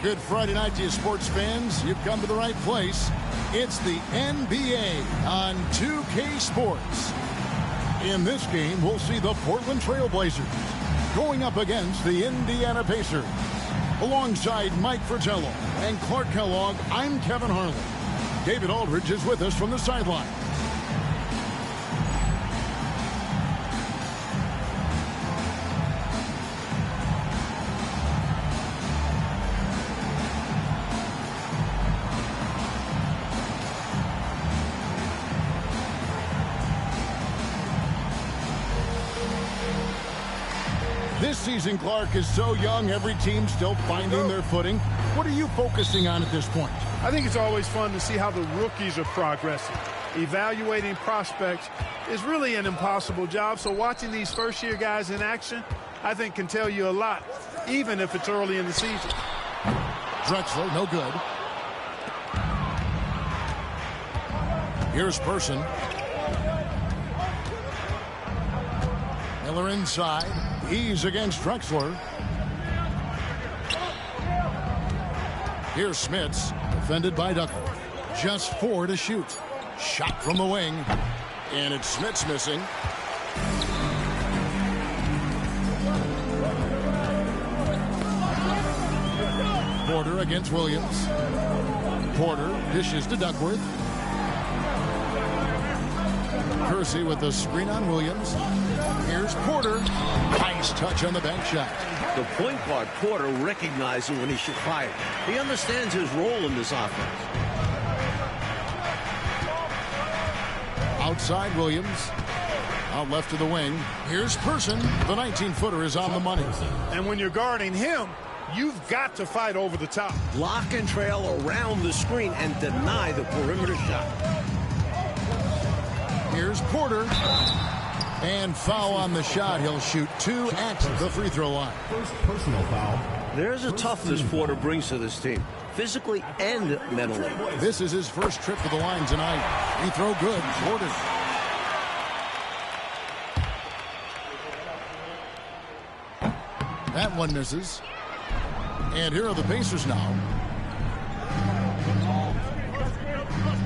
Good Friday night to you, sports fans. You've come to the right place. It's the NBA on 2K Sports. In this game, we'll see the Portland Trail Blazers going up against the Indiana Pacers. Alongside Mike Fratello and Clark Kellogg, I'm Kevin Harlan. David Aldridge is with us from the sideline. This season, Clark, is so young, every team's still finding their footing. What are you focusing on at this point? I think it's always fun to see how the rookies are progressing. Evaluating prospects is really an impossible job, so watching these first-year guys in action, I think can tell you a lot, even if it's early in the season. Drexler, no good. Here's Person. Miller inside. He's against Drexler. Here's Smits, defended by Duckworth. Just 4 to shoot. Shot from the wing. And it's Smits missing. Porter against Williams. Porter dishes to Duckworth. Kersey with the screen on Williams. Here's Porter. Nice touch on the bank shot. The point guard, Porter, recognizing when he should fire. He understands his role in this offense. Outside Williams. Out left to the wing. Here's Person. The 19-footer is on the money. And when you're guarding him, you've got to fight over the top. Lock and trail around the screen and deny the perimeter shot. Here's Porter. And foul on the shot. He'll shoot 2 at the free throw line. First personal foul. There's a toughness Porter brings to this team, physically and mentally. This is his first trip to the line tonight. Free throw good. Porter. That one misses. And here are the Pacers now.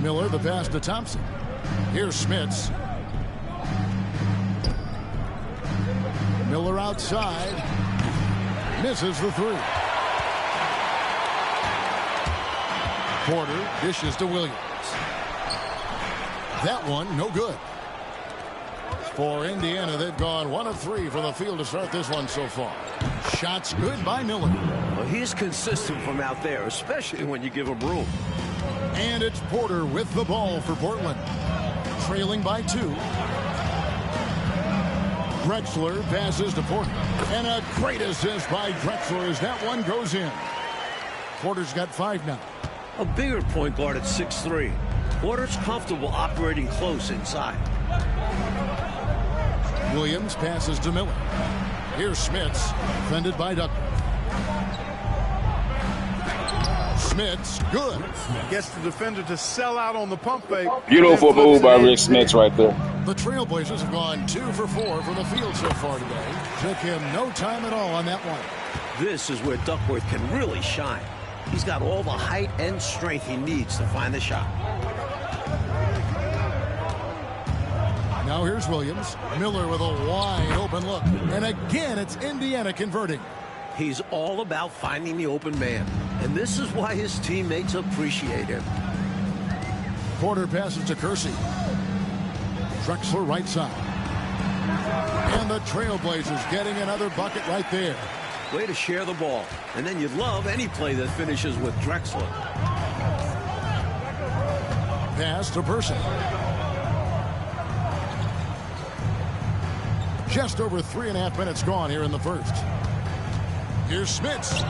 Miller, the pass to Thompson. Here's Smits. Miller outside. Misses the 3. Porter dishes to Williams. That one, no good. For Indiana, they've gone 1 of 3 from the field to start this one so far. Shots good by Miller. Well, he's consistent from out there, especially when you give him room. And it's Porter with the ball for Portland. Trailing by 2. Drexler passes to Porter. And a great assist by Drexler as that one goes in. Porter's got 5 now. A bigger point guard at 6'3". Porter's comfortable operating close inside. Williams passes to Miller. Here's Smits, defended by Duckworth. Smits, good. Gets the defender to sell out on the pump fake. Beautiful move by Rick Smits right there. The Trailblazers have gone 2 for 4 from the field so far today. Took him no time at all on that one. This is where Duckworth can really shine. He's got all the height and strength he needs to find the shot. Now here's Williams. Miller with a wide open look. And again, it's Indiana converting. He's all about finding the open man. And this is why his teammates appreciate him. Porter passes to Kersey. Drexler right side. And the Trailblazers getting another bucket right there. Way to share the ball. And then you'd love any play that finishes with Drexler. Pass to Person. Just over 3.5 minutes gone here in the first. Here's Smits.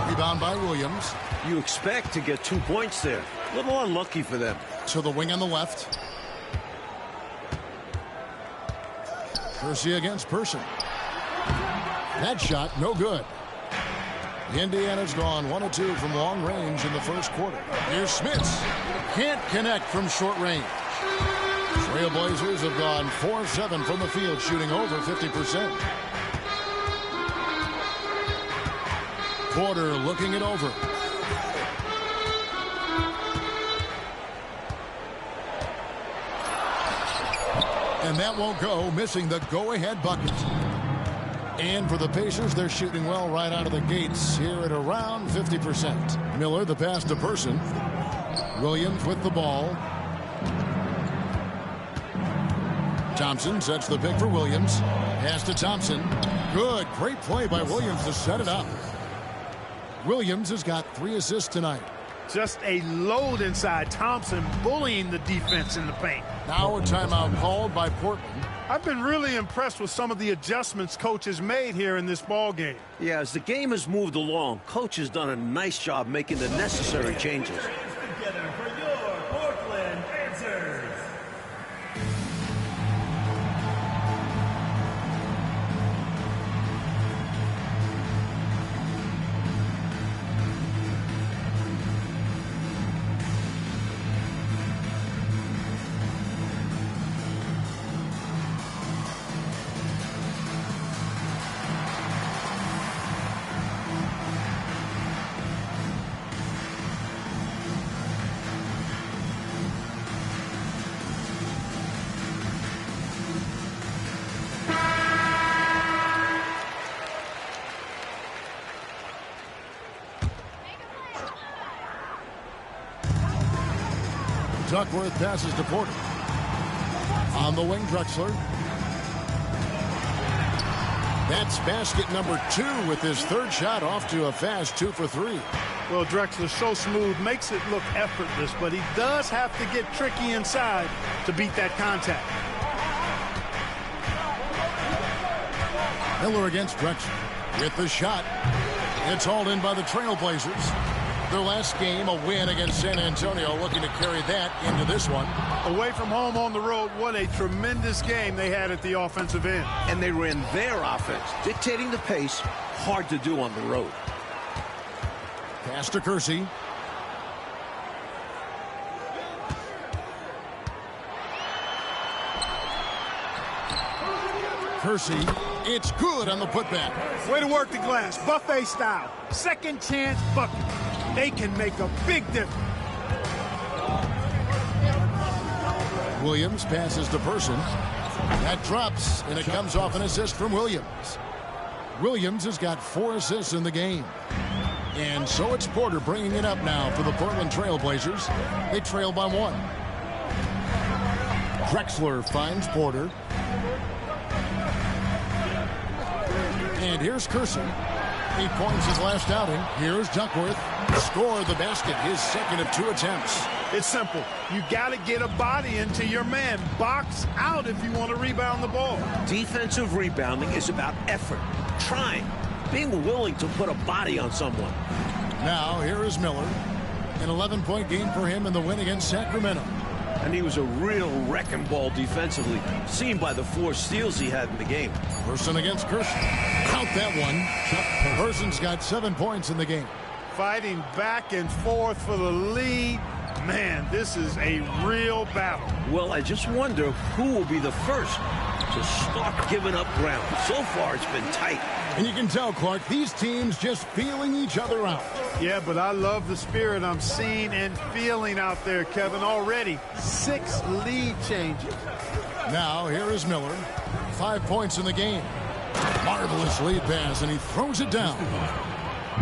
Rebound by Williams. You expect to get 2 points there. A little unlucky for them. To the wing on the left. Kersey against Person. That shot, no good. Indiana's gone 1 of 2 from long range in the first quarter. Here's Smits. Can't connect from short range. Trailblazers have gone 4 of 7 from the field, shooting over 50%. Porter looking it over. And that won't go, missing the go-ahead bucket. And for the Pacers, they're shooting well right out of the gates here at around 50%. Miller, the pass to Person. Williams with the ball. Thompson sets the pick for Williams. Pass to Thompson. Good. Great play by Williams to set it up. Williams has got 3 assists tonight. Just a load inside. Thompson bullying the defense in the paint. Now a timeout called by Portland. I've been really impressed with some of the adjustments coach has made here in this ball game. Yeah, as the game has moved along, coach has done a nice job making the necessary changes. Together for your Portland Pacers. Duckworth passes to Porter. On the wing, Drexler. That's basket number 2 with his 3rd shot off to a fast 2 for 3. Well, Drexler so smooth, makes it look effortless, but he does have to get tricky inside to beat that contact. Miller against Drexler with the shot. It's hauled in by the Trailblazers. Their last game, a win against San Antonio, looking to carry that into this one. Away from home on the road, what a tremendous game they had at the offensive end. And they ran their offense, dictating the pace. Hard to do on the road. Pass to Kersey. Kersey, it's good on the putback. Way to work the glass, buffet style. Second chance bucket. They can make a big difference. Williams passes to Person. That drops, and it comes off an assist from Williams. Williams has got 4 assists in the game. And so it's Porter bringing it up now for the Portland Trailblazers. They trail by 1. Drexler finds Porter. And here's Kersey. 8 points his last outing. Here's Duckworth. Scored the basket, his 2nd of 2 attempts. It's simple. You got to get a body into your man. Box out if you want to rebound the ball. Defensive rebounding is about effort, trying, being willing to put a body on someone. Now, here is Miller. An 11-point game for him in the win against Sacramento. And he was a real wrecking ball defensively, seen by the 4 steals he had in the game. Person against Kersey. Count that one. Person's got 7 points in the game. Fighting back and forth for the lead. Man, this is a real battle. Well, I just wonder who will be the first to start giving up ground. So far, it's been tight. And you can tell, Clark, these teams just feeling each other out. Yeah, but I love the spirit I'm seeing and feeling out there, Kevin. Already 6 lead changes. Now, here is Miller. 5 points in the game. Marvelous lead pass, and he throws it down.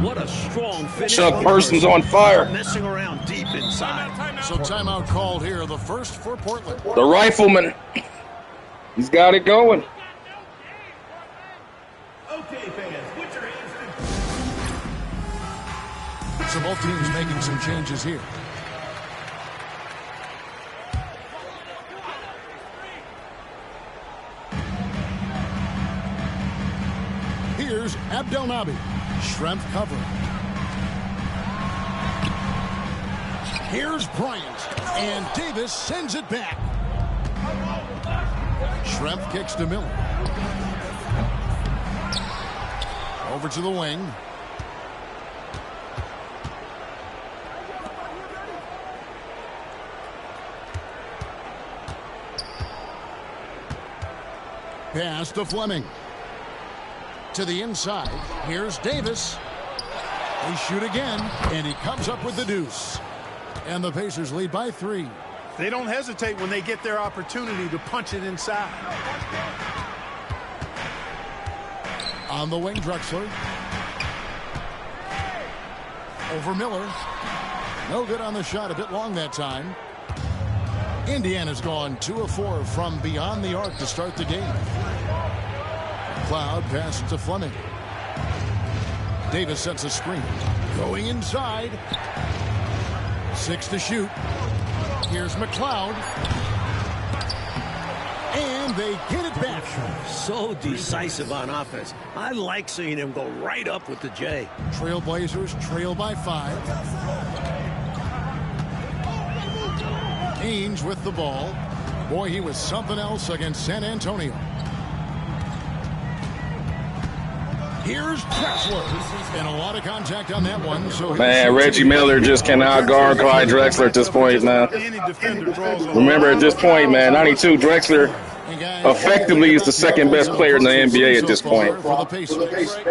What a strong finish. Chuck Person's on fire. Messing around deep inside. So timeout called here, the first for Portland. The rifleman. He's got it going. Okay, fans, put your hands to... So both teams making some changes here. Here's Abdelnaby. Schrempf covering. Here's Bryant. And Davis sends it back. Schrempf kicks to Miller. Over to the wing. Pass to Fleming. To the inside. Here's Davis. They shoot again, and he comes up with the deuce. And the Pacers lead by 3. They don't hesitate when they get their opportunity to punch it inside. On the wing, Drexler. Over Miller. No good on the shot, a bit long that time. Indiana's gone 2 of 4 from beyond the arc to start the game. Cloud passes to Fleming. Davis sets a screen. Going inside. 6 to shoot. Here's McLeod. And they get it back. So decisive on offense. I like seeing him go right up with the J. Trailblazers trail by 5. Ainge with the ball. Boy, he was something else against San Antonio. Here's Drexler. And a lot of contact on that one. So Man, Reggie Miller just cannot guard Clyde Drexler at this point, man. Remember, at this point, man, 92, Drexler effectively is the second best player in the NBA at this point.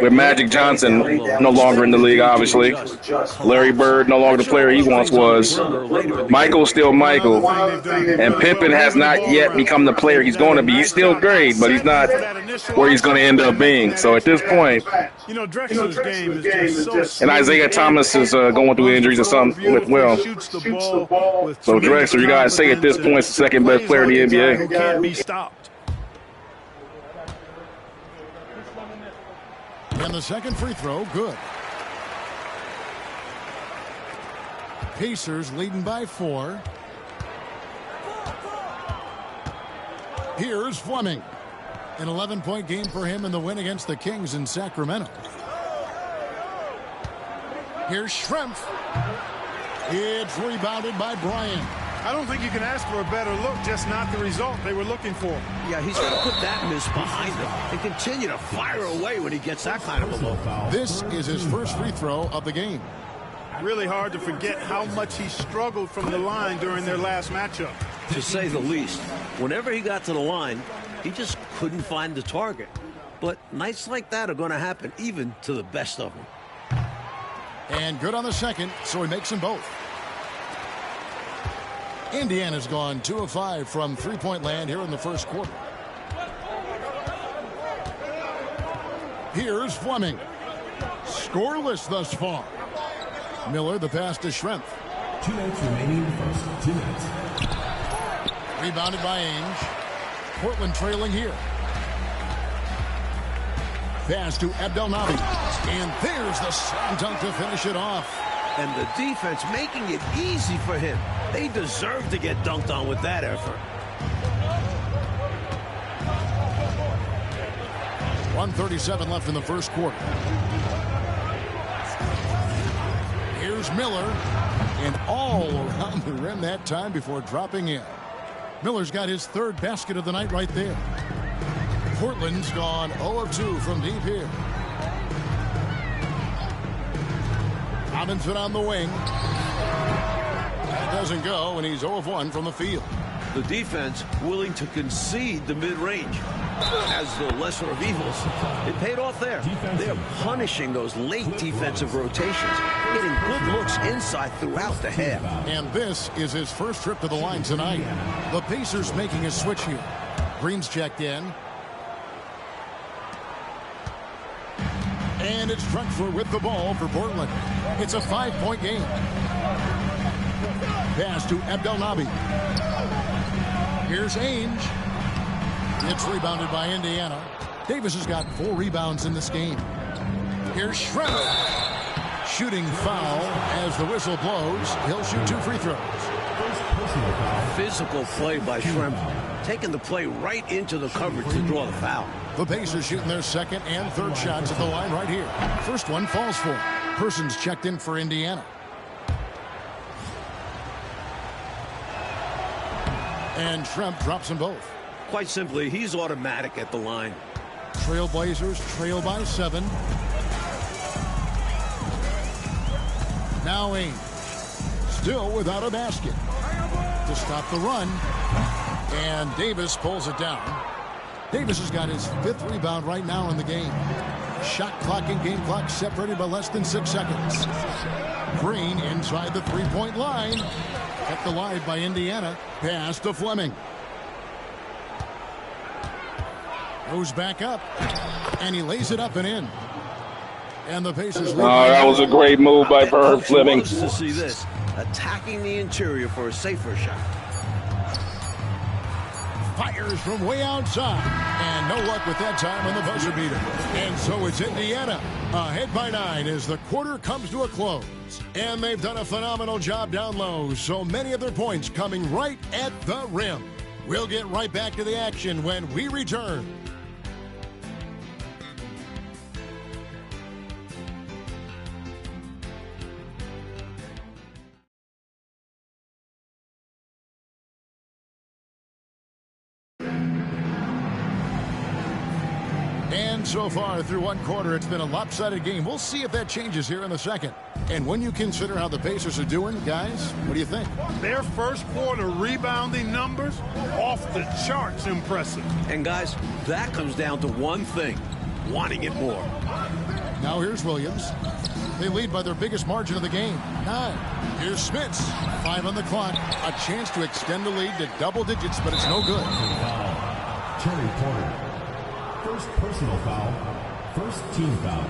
With Magic Johnson no longer in the league, obviously. Larry Bird no longer the player he once was. Michael's still Michael. And Pippen has not yet become the player he's going to be. He's still great, but he's not where he's going to end up being. So at this point, Drexler's game is just so and Isaiah Thomas is going through injuries or something with Will. So Drexler, you got to say at this point, is the second best player in the NBA. Can't be stopped. And the second free throw, good. Pacers leading by 4. Here's Fleming. An 11-point game for him in the win against the Kings in Sacramento. Here's Schrempf. It's rebounded by Bryant. I don't think you can ask for a better look, just not the result they were looking for. Yeah, he's going to put that miss behind him and continue to fire away when he gets that kind of a look. This is his first free throw of the game. Really hard to forget how much he struggled from the line during their last matchup. To say the least. Whenever he got to the line, he just couldn't find the target. But nights like that are going to happen even to the best of them. And good on the second, so he makes them both. Indiana's gone 2 of 5 from three-point land here in the first quarter. Here's Fleming. Scoreless thus far. Miller, the pass to Schrempf. 2 minutes remaining in the first. 2 minutes. Rebounded by Ainge. Portland trailing here. Pass to Abdelnaby. And there's the slam dunk to finish it off. And the defense making it easy for him. They deserve to get dunked on with that effort. 1:37 left in the first quarter. Here's Miller. And all around the rim that time before dropping in. Miller's got his third basket of the night right there. Portland's gone 0 of 2 from deep here. Robinson on the wing. That doesn't go, and he's 0 of 1 from the field. The defense willing to concede the mid-range as the lesser of evils. It paid off there. They're punishing those late defensive rotations, getting good looks inside throughout the half. And this is his first trip to the line tonight. The Pacers making a switch here. Green's checked in. And it's Drexler with the ball for Portland. It's a 5-point game. Pass to Abdelnaby. Here's Ainge. It's rebounded by Indiana. Davis has got 4 rebounds in this game. Here's Schrempf. Shooting foul as the whistle blows. He'll shoot 2 free throws. Physical play by Schrempf, taking the play right into the coverage to draw the foul. The Pacers shooting their second and third shots at the line right here. First one falls for. Persons checked in for Indiana. And Schrempf drops them both. Quite simply, he's automatic at the line. Trailblazers trail by 7. Now Ainge. Still without a basket. To stop the run. And Davis pulls it down. Davis has got his 5th rebound right now in the game. Shot clock and game clock separated by less than 6 seconds. Green inside the three-point line. Kept alive by Indiana. Pass to Fleming. Goes back up. And he lays it up and in. And the Pacers. Oh, that was a great move by Herb Fleming. To see this, attacking the interior for a safer shot. Fires from way outside. And no luck with that time on the buzzer beater. And so it's Indiana ahead by 9 as the quarter comes to a close. And they've done a phenomenal job down low. So many of their points coming right at the rim. We'll get right back to the action when we return. And so far through one quarter, it's been a lopsided game. We'll see if that changes here in the second. And when you consider how the Pacers are doing, guys, what do you think? Their first quarter rebounding numbers off the charts impressive. And guys, that comes down to one thing, wanting it more. Now here's Williams. They lead by their biggest margin of the game, 9. Here's Smits, 5 on the clock. A chance to extend the lead to double digits, but it's no good. Terry Porter. First personal foul. First team foul.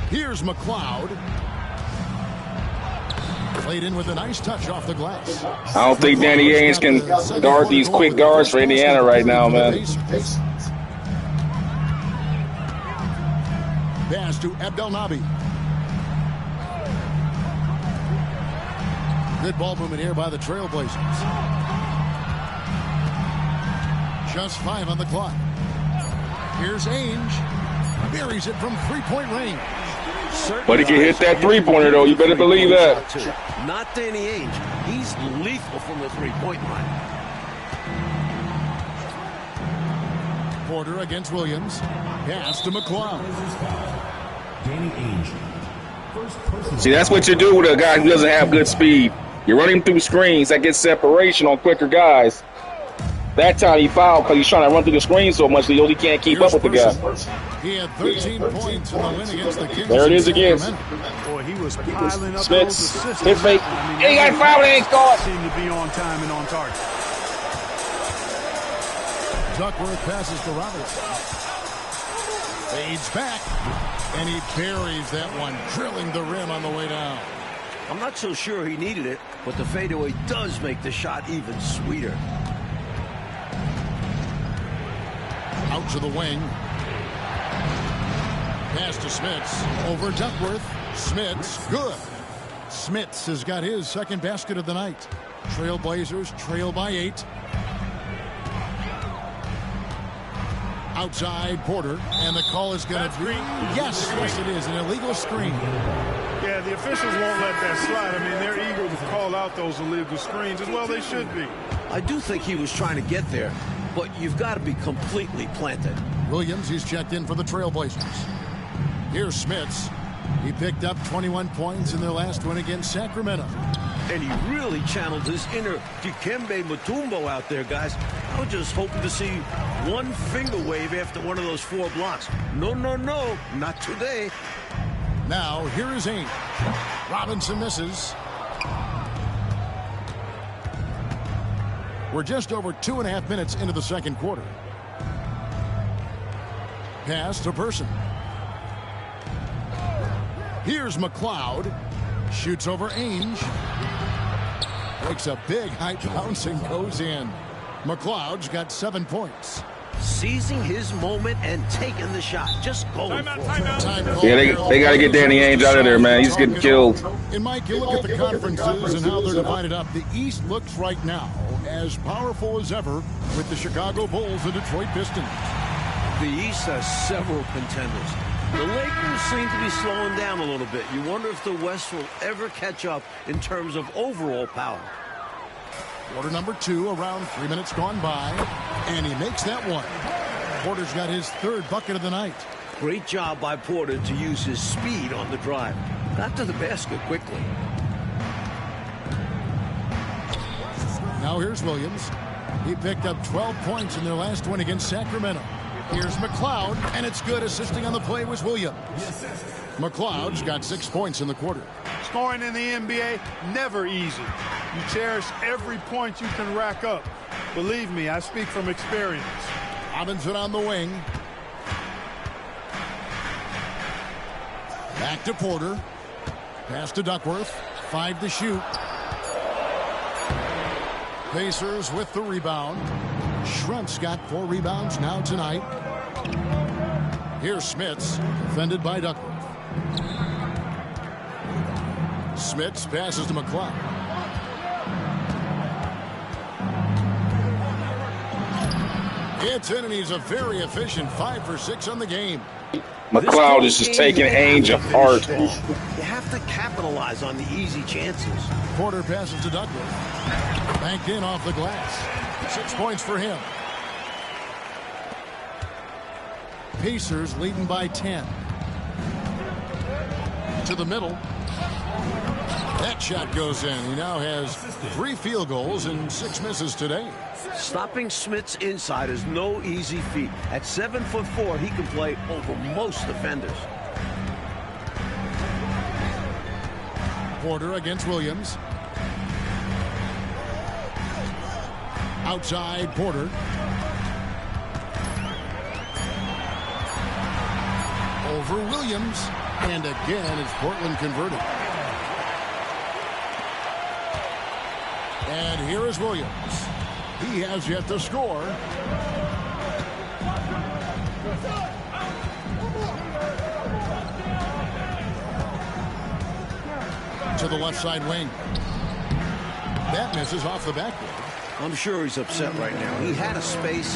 Here's McLeod. Played in with a nice touch off the glass. I don't think Danny Ainge can guard these quick guards for Indiana right now, man. Pass to Abdelnaby. Good ball movement here by the Trailblazers. Just 5 on the clock. Here's Ainge. Buries it from three-point range. But he can hit that three-pointer, though. You better believe that. Not Danny Ainge. He's lethal from the three-point line. Porter against Williams. Pass to McLeod. Danny Ainge. See, that's what you do with a guy who doesn't have good speed. You run him through screens. That gets separation on quicker guys. That time he fouled because he's trying to run through the screen so much that he can't keep up with the guy. He had 13 points in the win against the Kings. There it is again. Boy, he was piling up Smits, those assists. hit fake. He got fouled and ain't scored. Seemed to be on time and on target. Duckworth passes to Robinson. Fades back, and he buries that one, drilling the rim on the way down. I'm not so sure he needed it, but the fadeaway does make the shot even sweeter. Out to the wing. Pass to Smits. Over Duckworth. Smits, good. Smits has got his second basket of the night. Trailblazers trail by 8. Outside Porter, and the call is going to be, yes, it is, an illegal screen. Yeah, the officials won't let that slide. I mean, they're eager to call out those illegal screens as well. They should be. I do think he was trying to get there, but you've got to be completely planted. Williams, he's checked in for the Trailblazers. Here's Smits. He picked up 21 points in their last win against Sacramento. And he really channeled his inner Dikembe Mutombo out there, guys. I was just hoping to see one finger wave after one of those 4 blocks. No, no, no, not today. Now, here is Ainge. Robinson misses. We're just over 2.5 minutes into the second quarter. Pass to Person. Here's McLeod. Shoots over Ainge. Makes a big high bounce and goes in. McLeod's got 7 points. Seizing his moment and taking the shot. Just going for it. Yeah, they got to get Danny Ainge out of there, man. He's getting killed. And Mike, you look at the conferences and how they're divided up. The East looks right now as powerful as ever with the Chicago Bulls and Detroit Pistons. The East has several contenders. The Lakers seem to be slowing down a little bit. You wonder if the West will ever catch up in terms of overall power. Quarter number 2, around 3 minutes gone by, and he makes that one. Porter's got his 3rd bucket of the night. Great job by Porter to use his speed on the drive. Got to the basket quickly. Now here's Williams. He picked up 12 points in their last win against Sacramento. Here's McLeod, and it's good. Assisting on the play was Williams. McLeod's got 6 points in the quarter. Scoring in the NBA, never easy. You cherish every point you can rack up. Believe me, I speak from experience. Robinson on the wing. Back to Porter. Pass to Duckworth. 5 to shoot. Pacers with the rebound. Schrempf's got 4 rebounds now tonight. Here's Smits, defended by Duckworth. Smits passes to McLeod. It's in, and he's a very efficient 5 for 6 on the game. McLeod is just taking Ainge apart. You have to capitalize on the easy chances. Porter passes to Duckworth. Banked in off the glass. 6 points for him. Pacers leading by 10. To the middle. That shot goes in. He now has 3 field goals and 6 misses today. Stopping Smits inside is no easy feat. At 7'4", he can play over most defenders. Porter against Williams. Outside Porter. Over Williams. And again, it's Portland converted. And here is Williams. He has yet to score. To the left side wing. That misses off the backboard. I'm sure he's upset right now. He had a space,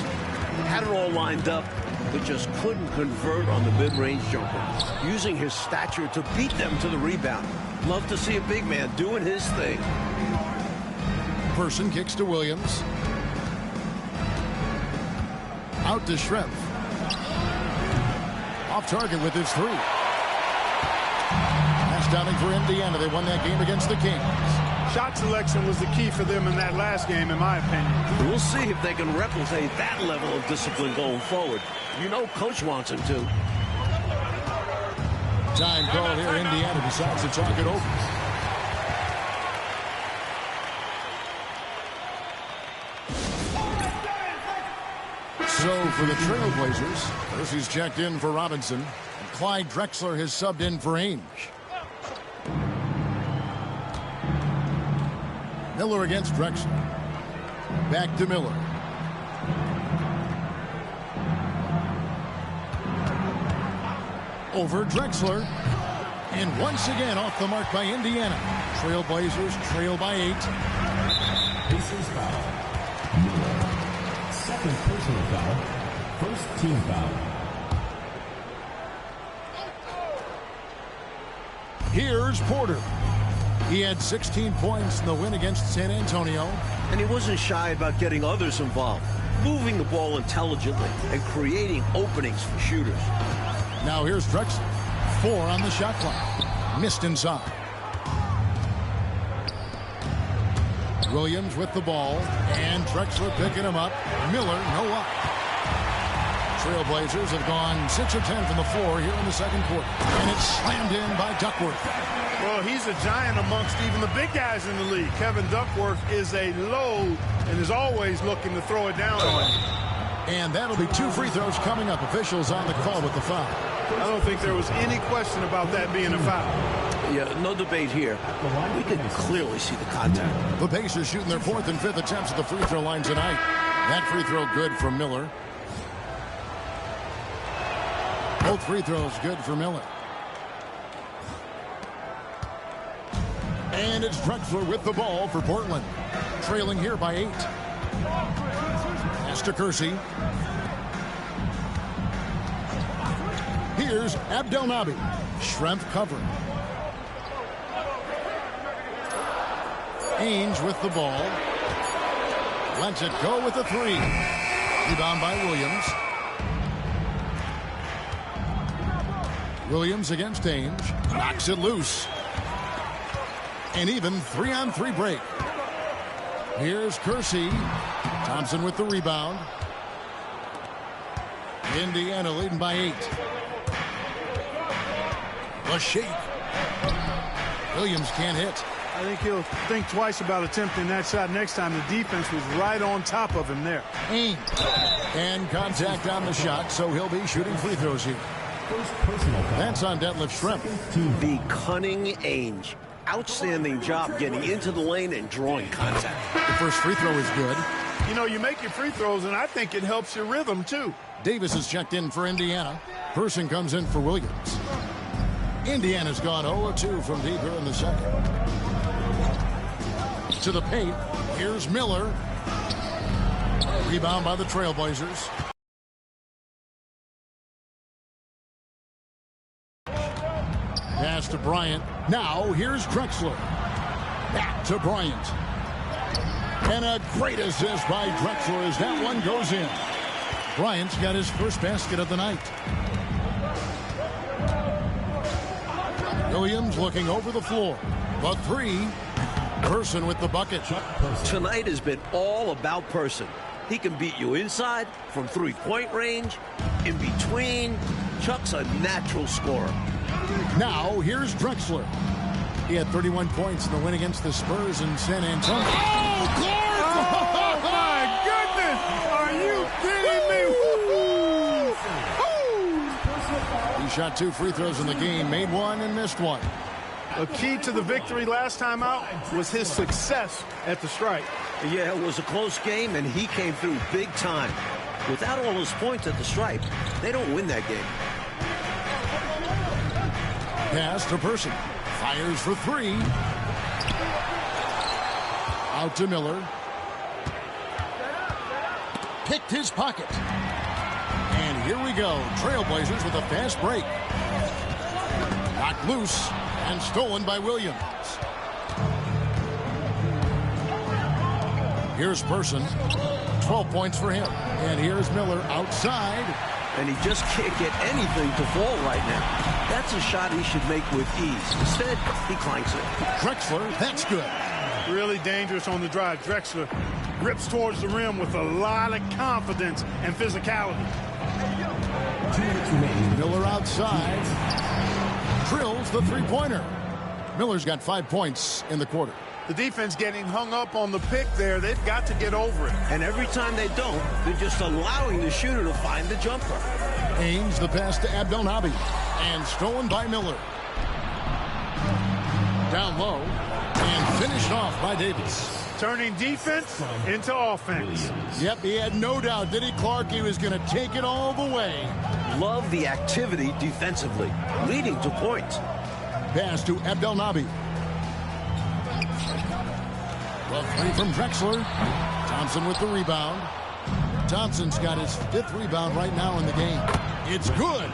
had it all lined up, but just couldn't convert on the mid-range jumper, using his stature to beat them to the rebound. Love to see a big man doing his thing. Person kicks to Williams. Out to Schrempf. Off target with his 3. Pass downing for Indiana. They won that game against the Kings. Shot selection was the key for them in that last game, in my opinion. We'll see if they can replicate that level of discipline going forward. You know Coach wants him to. Time call here. Indiana decides to talk it over. So for the Trailblazers, Percy's checked in for Robinson. And Clyde Drexler has subbed in for Ainge. Miller against Drexler. Back to Miller. Over Drexler. And once again off the mark by Indiana. Trailblazers trail by 8. Pacers foul. Miller. Second personal foul. First team foul. Here's Porter. He had 16 points in the win against San Antonio. And he wasn't shy about getting others involved, moving the ball intelligently and creating openings for shooters. Now here's Drexler. 4 on the shot clock. Missed inside. Williams with the ball. And Drexler picking him up. Miller, no luck. Trailblazers have gone 6 of 10 from the floor here in the second quarter. And it's slammed in by Duckworth. Well, he's a giant amongst even the big guys in the league. Kevin Duckworth is a load and is always looking to throw it down on you. And that'll be 2 free throws coming up. Officials on the call with the foul. I don't think there was any question about that being a foul. Yeah, no debate here. We could clearly see the contact. The Pacers shooting their 4th and 5th attempts at the free throw line tonight. That free throw good from Miller. Both free throws good for Miller. And it's Drexler with the ball for Portland. Trailing here by 8. Pass to Kersey. Here's Abdelnaby. Schrempf covering. Ainge with the ball. Lets it go with a 3. Rebound by Williams. Williams against Ainge. Knocks it loose. An even 3-on-3 break. Here's Kersey. Thompson with the rebound. Indiana leading by 8. The shake. Williams can't hit. I think he'll think twice about attempting that shot next time. The defense was right on top of him there. Ainge. And contact on the shot, so he'll be shooting free throws here. That's on Detlef Schrempf. The cunning Ainge. Outstanding job getting into the lane and drawing contact. The first free throw is good. You know, you make your free throws, and I think it helps your rhythm, too. Davis is checked in for Indiana. Person comes in for Williams. Indiana's gone 0-2 from deep here in the second. To the paint. Here's Miller. Rebound by the Trailblazers. Pass to Bryant. Now here's Drexler. Back to Bryant. And a great assist by Drexler as that one goes in. Bryant's got his first basket of the night. Williams looking over the floor. The three. Person with the bucket. Tonight has been all about Person. He can beat you inside, from three-point range, in between. Chuck's a natural scorer. Now here's Drexler. He had 31 points in the win against the Spurs in San Antonio. Oh, Clark! Oh, my goodness! Are you kidding me? He shot 2 free throws in the game, made 1 and missed 1. A key to the victory last time out was his success at the strike. Yeah, it was a close game, and he came through big time. Without all his points at the stripe, they don't win that game. Pass to Person. Fires for 3. Out to Miller. Picked his pocket. And here we go. Trailblazers with a fast break. Knocked loose and stolen by Williams. Here's Person. 12 points for him. And here's Miller outside. And he just can't get anything to fall right now. That's a shot he should make with ease. Instead, he clanks it. Drexler, that's good. Really dangerous on the drive. Drexler grips towards the rim with a lot of confidence and physicality. Miller outside. Drills the three-pointer. Miller's got 5 points in the quarter. The defense getting hung up on the pick there. They've got to get over it. And every time they don't, they're just allowing the shooter to find the jumper. Ainge the pass to Abdelnaby. And stolen by Miller. Down low. And finished off by Davis. Turning defense into offense. Yep, he had no doubt, did he, Clark? He was going to take it all the way. Love the activity defensively, leading to points. Pass to Abdelnaby. The 3 from Drexler. Thompson with the rebound. Thompson's got his 5th rebound right now in the game. It's good.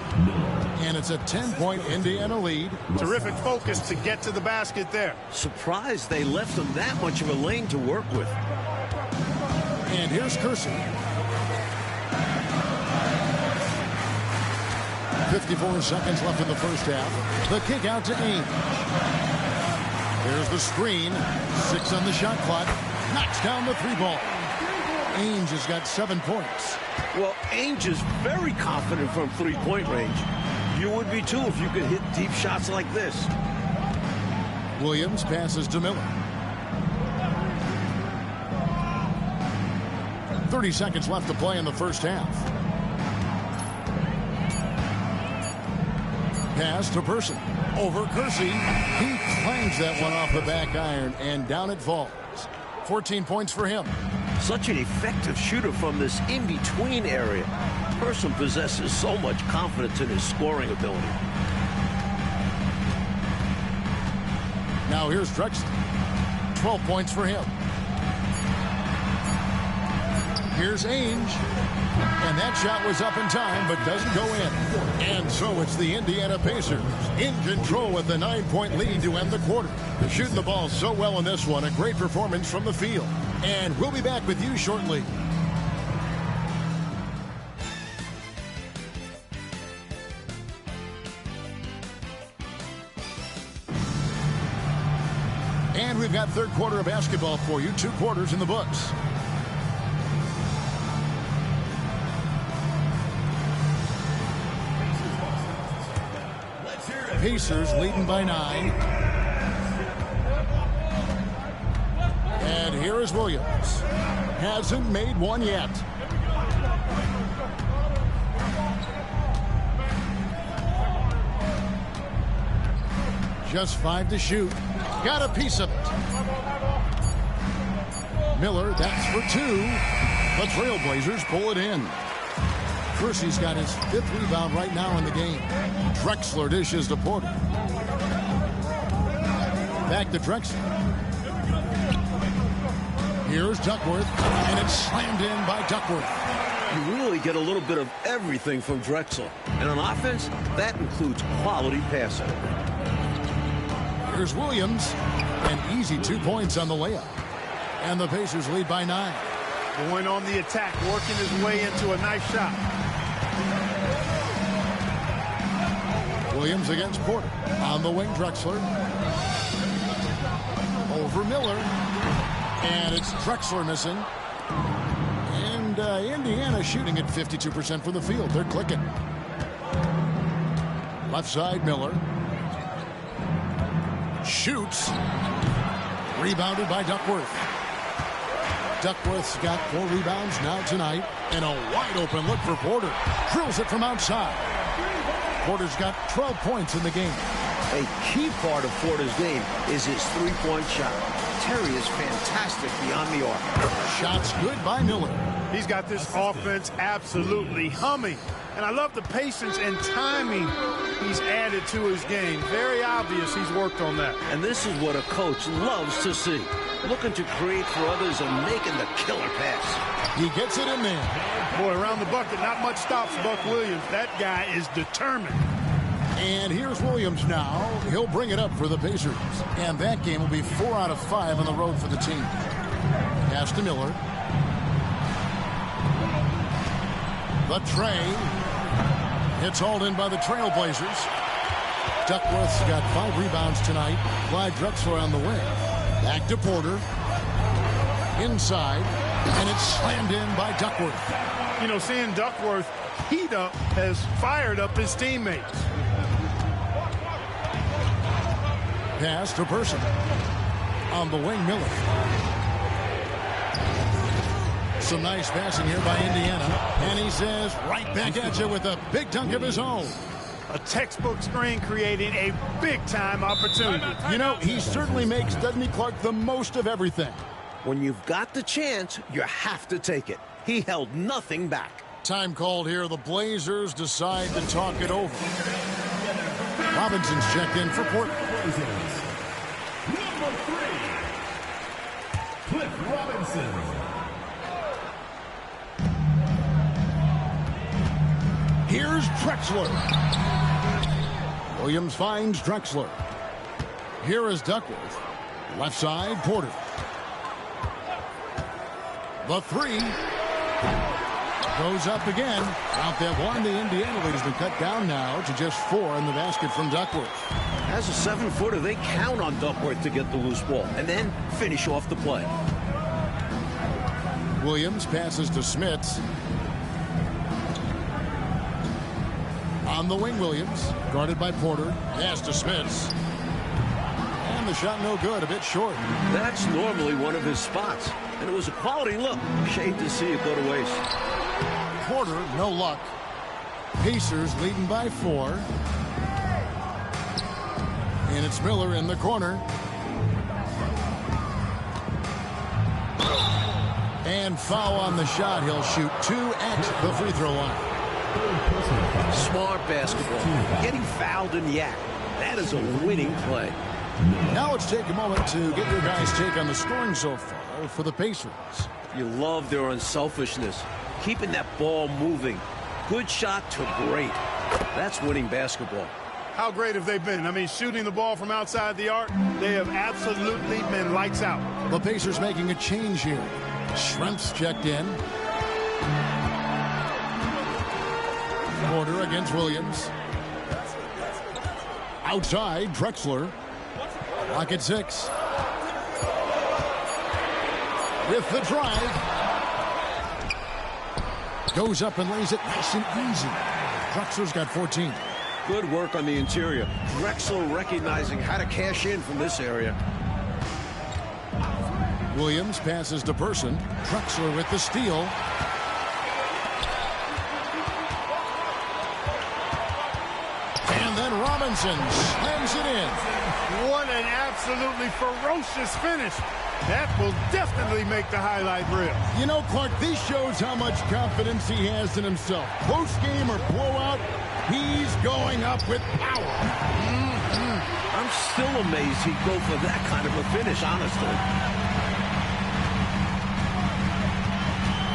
And it's a 10-point Indiana lead. Terrific focus to get to the basket there. Surprised they left him that much of a lane to work with. And here's Kersey. 54 seconds left in the first half. The kick out to Ainge. There's the screen. 6 on the shot clock. Knocks down the 3-ball. Ainge has got 7 points. Well, Ainge is very confident from three-point range. You would be too if you could hit deep shots like this. Williams passes to Miller. 30 seconds left to play in the first half. Pass to Person. Over Kersey. He clangs that one off the back iron, and down it falls. 14 points for him. Such an effective shooter from this in-between area. Person possesses so much confidence in his scoring ability. Now here's Drexler. 12 points for him. Here's Ainge. And that shot was up in time, but doesn't go in. And so it's the Indiana Pacers in control with the 9-point lead to end the quarter. They're shooting the ball so well in this one. A great performance from the field. And we'll be back with you shortly. And we've got third quarter of basketball for you. 2 quarters in the books. Pacers leading by 9. And here is Williams. Hasn't made one yet. Just 5 to shoot. Got a piece of it. Miller, that's for 2. The Trailblazers pull it in. Kersey's got his 5th rebound right now in the game. Drexler dishes to Porter. Back to Drexler. Here's Duckworth, and it's slammed in by Duckworth. You really get a little bit of everything from Drexler. And on offense, that includes quality passing. Here's Williams. An easy 2 points on the layup. And the Pacers lead by 9. Going on the attack, working his way into a nice shot. Williams against Porter. On the wing, Drexler. Over Miller. And it's Drexler missing. And Indiana shooting at 52% from the field. They're clicking. Left side, Miller. Shoots. Rebounded by Duckworth. Duckworth's got 4 rebounds now tonight. And a wide open look for Porter. Drills it from outside. Porter's got 12 points in the game. A key part of Porter's game is his three-point shot. Terry is fantastic beyond the arc. Shots good by Miller. He's got this offense absolutely humming. And I love the patience and timing he's added to his game. Very obvious he's worked on that. And this is what a coach loves to see. Looking to create for others and making the killer pass. He gets it in there. Boy, around the bucket, not much stops Buck Williams. That guy is determined. And here's Williams now. He'll bring it up for the Pacers. And that game will be 4 out of 5 on the road for the team. Pass to Miller. The tray. It's hauled in by the Trailblazers. Duckworth's got 5 rebounds tonight. Clyde Drexler on the wing. Back to Porter. Inside. And it's slammed in by Duckworth. You know, seeing Duckworth heat up has fired up his teammates. Pass to Person. On the wing, Miller. Some nice passing here by Indiana. And he says, right back at you with a big dunk of his own. A textbook screen creating a big-time opportunity. You know, he certainly makes, doesn't he, Clark, the most of everything. When you've got the chance, you have to take it. He held nothing back. Time called here. The Blazers decide to talk it over. Robinson's checked in for Portland. Number 3, Cliff Robinson. Here's Drexler. Williams finds Drexler. Here is Duckworth. Left side, Porter. The 3 goes up again. Out that one, the Indiana lead has been cut down now to just 4 in the basket from Duckworth. As a 7-footer, they count on Duckworth to get the loose ball and then finish off the play. Williams passes to Smits. On the wing, Williams, guarded by Porter. Pass to Smits. And the shot no good, a bit short. That's normally one of his spots. And it was a quality look. Shame to see it go to waste. Porter, no luck. Pacers leading by 4. And it's Miller in the corner. And foul on the shot. He'll shoot 2 at the free throw line. Smart basketball. Getting fouled in the act. That is a winning play. Now let's take a moment to get your guys' take on the scoring so far for the Pacers. You love their unselfishness. Keeping that ball moving. Good shot to great. That's winning basketball. How great have they been? I mean, shooting the ball from outside the arc, they have absolutely been lights out. The Pacers making a change here. Schrempf's checked in. Porter against Williams. Outside, Drexler. Clock at 6. With the drive. Goes up and lays it nice and easy. Drexler's got 14. Good work on the interior. Drexler recognizing how to cash in from this area. Williams passes to Person. Drexler with the steal. And then Robinson slams it in. What an absolutely ferocious finish. That will definitely make the highlight reel. You know, Clark, this shows how much confidence he has in himself. Close game or blowout, he's going up with power. I'm still amazed he'd go for that kind of a finish, honestly.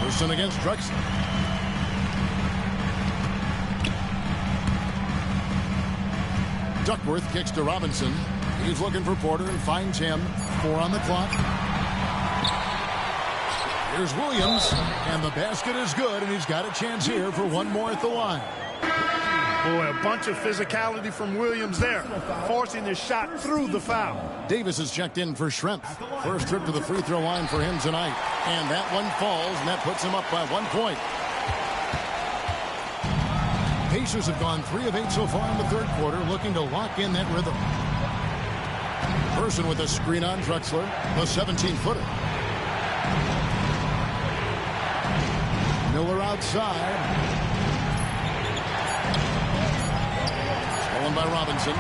Person against Drexler. Duckworth kicks to Robinson. He's looking for Porter and finds him. 4 on the clock. Here's Williams, and the basket is good, and he's got a chance here for one more at the line. Boy, a bunch of physicality from Williams there, forcing the shot through the foul. Davis is checked in for Schrempf. First trip to the free throw line for him tonight. And that one falls, and that puts him up by 1 point. Pacers have gone 3 of 8 so far in the third quarter, looking to lock in that rhythm. Person with a screen on Drexler, the 17-footer. Miller outside. Stolen by Robinson.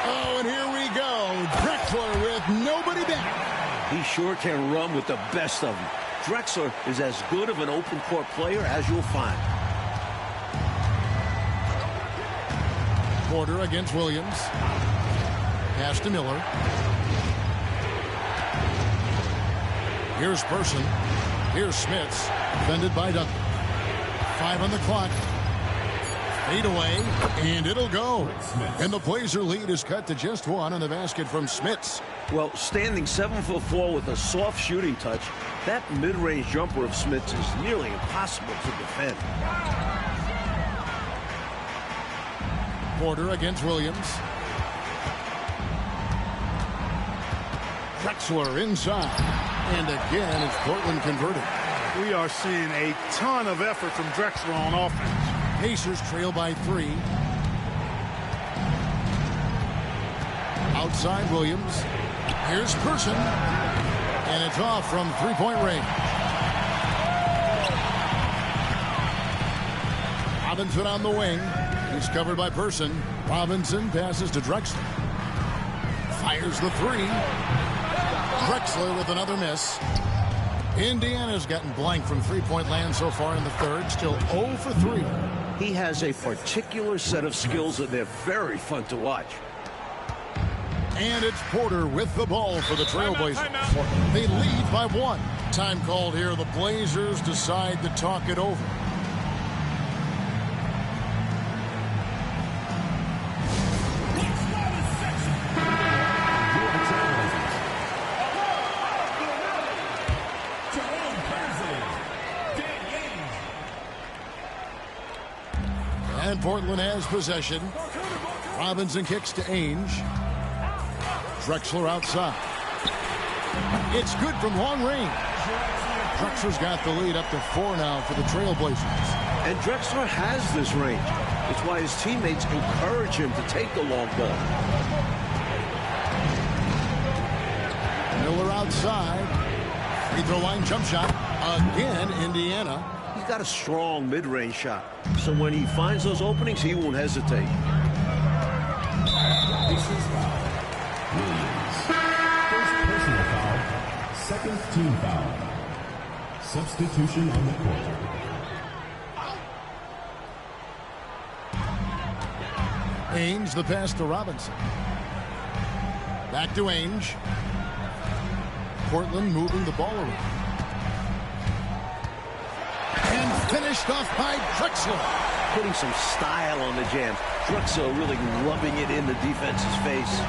Oh, and here we go. Drexler with nobody back. He sure can run with the best of them. Drexler is as good of an open court player as you'll find. Porter against Williams. Pass to Miller. Here's Person. Here's Smits. Defended by Duckworth. 5 on the clock. Fade away, and it'll go. And the Blazer lead is cut to just 1 on the basket from Smits. Well, standing 7'4" with a soft shooting touch, that mid-range jumper of Smits is nearly impossible to defend. Porter against Williams. Drexler inside. And again, it's Portland converted. We are seeing a ton of effort from Drexler on offense. Pacers trail by 3. Outside Williams. Here's Person. And it's off from 3-point range. Robinson on the wing. He's covered by Person. Robinson passes to Drexler. Fires the 3. Drexler with another miss. Indiana's gotten blank from 3-point land so far in the third. Still 0 for 3. He has a particular set of skills, and they're very fun to watch. And it's Porter with the ball for the Trailblazers. They lead by 1. Time called here. The Blazers decide to talk it over. And Portland has possession. Robinson kicks to Ainge. Drexler outside. It's good from long range. Drexler's got the lead up to 4 now for the Trailblazers. And Drexler has this range. It's why his teammates encourage him to take the long ball. Miller outside. Free throw line jump shot. Again, Indiana. He's got a strong mid-range shot. So when he finds those openings, he won't hesitate. Williams. First personal foul. Second team foul. Substitution on the court. Ainge, the pass to Robinson. Back to Ainge. Portland moving the ball around. And finished off by Drexler. Putting some style on the jam. Drexler really rubbing it in the defense's face.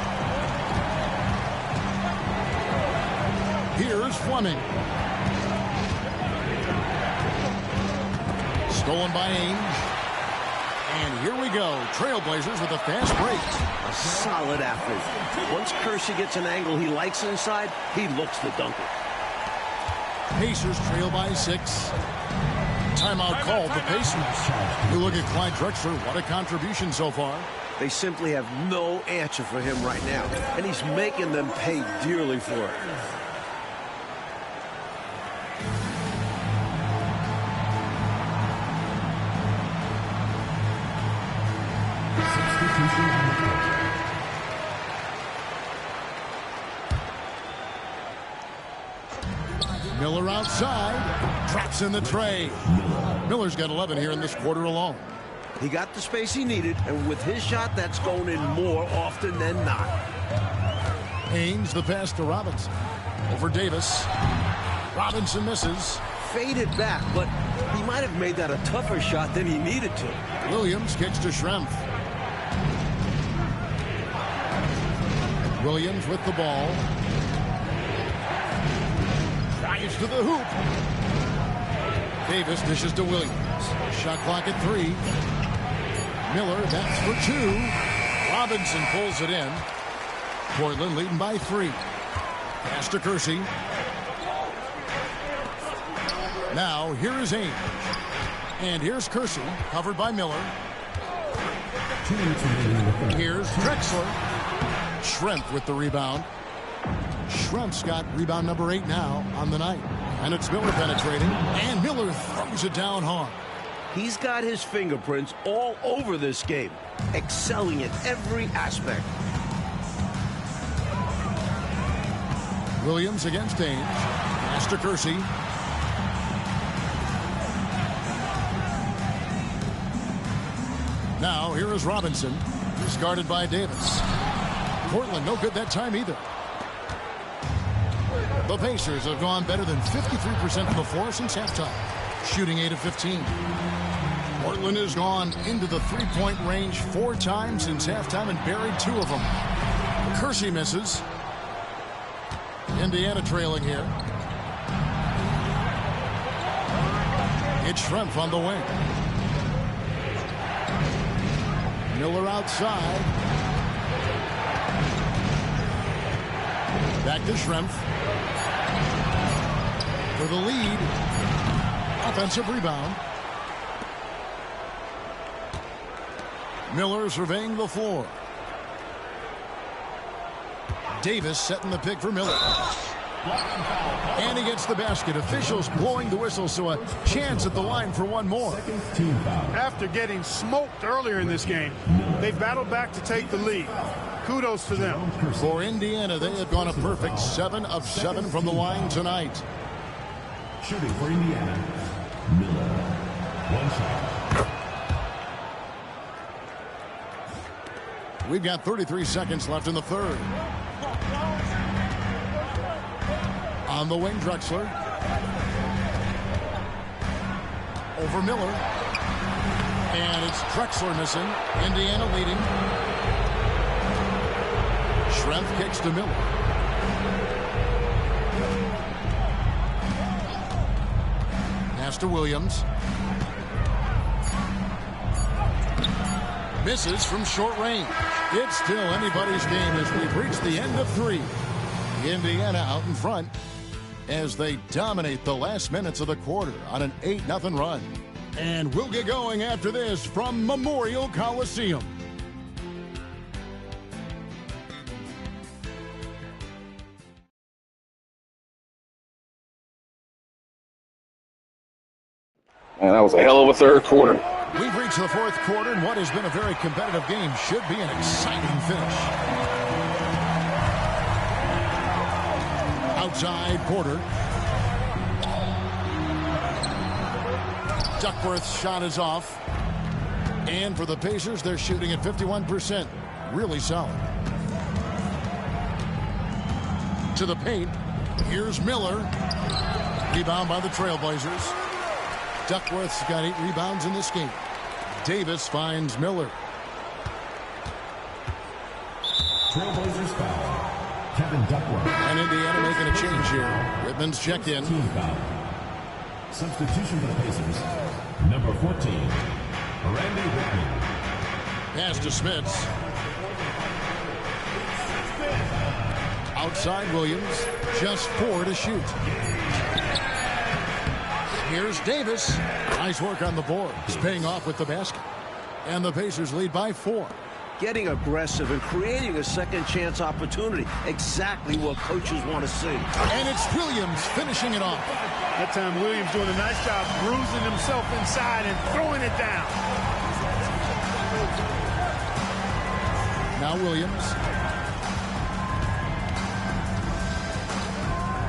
Here's Fleming. Stolen by Ainge. And here we go. Trailblazers with a fast break. A solid athlete. Once Kersey gets an angle he likes inside, he looks to dunk it. Pacers trail by 6. Timeout called the Pacers. You look at Clyde Drexler, what a contribution so far. They simply have no answer for him right now, and he's making them pay dearly for it. Miller outside, drops in the tray. Miller's got 11 here in this quarter alone. He got the space he needed, and with his shot, that's going in more often than not. Haynes, the pass to Robinson. Over Davis. Robinson misses. Faded back, but he might have made that a tougher shot than he needed to. Williams kicks to Schrempf. Williams with the ball. Drives to the hoop. Davis dishes to Williams. Shot clock at 3. Miller, that's for 2. Robinson pulls it in. Portland leading by 3. Pass to Kersey. Now, here is Ainge. And here's Kersey, covered by Miller. Here's Drexler. Schrempf with the rebound. Schrempf's got rebound number 8 now on the night. And it's Miller penetrating. And Miller throws it down hard. He's got his fingerprints all over this game, excelling in every aspect. Williams against Ainge. Pass to Kersey. Now, here is Robinson. Discarded by Davis. Portland no good that time either. The Pacers have gone better than 53% from the floor since halftime, shooting 8 of 15. Portland has gone into the three-point range 4 times since halftime and buried 2 of them. Kersey misses. Indiana trailing here. It's Schrempf on the wing. Miller outside. Back to Schrempf. For the lead. Offensive rebound. Miller surveying the floor. Davis setting the pick for Miller. And he gets the basket. Officials blowing the whistle, so a chance at the line for one more. After getting smoked earlier in this game, they battled back to take the lead. Kudos to them. For Indiana, they have gone a perfect 7 of 7 from the line tonight. Shooting for Indiana, Miller. 1 shot. We've got 33 seconds left in the third. On the wing, Drexler. Over Miller. And it's Drexler missing. Indiana leading. Schrempf kicks to Miller. Pass to Williams. Misses from short range. It's still anybody's game as we've reached the end of 3. Indiana out in front as they dominate the last minutes of the quarter on an 8-0 run. And we'll get going after this from Memorial Coliseum. Man, that was a hell of a third quarter. We've reached the fourth quarter, and what has been a very competitive game should be an exciting finish. Outside Porter. Duckworth's shot is off. And for the Pacers, they're shooting at 51%. Really solid. To the paint. Here's Miller. Rebound by the Trailblazers. Duckworth's got 8 rebounds in this game. Davis finds Miller. Trailblazers foul. Kevin Duckworth. And Indiana making a change here. Whitman's checked in. Team foul. Substitution for the Pacers. Number 14, Randy Whitman. Pass to Smits. Outside Williams. Just 4 to shoot. Here's Davis. Nice work on the board. He's paying off with the basket. And the Pacers lead by 4. Getting aggressive and creating a second chance opportunity. Exactly what coaches want to see. And it's Williams finishing it off. That time Williams doing a nice job bruising himself inside and throwing it down. Now Williams.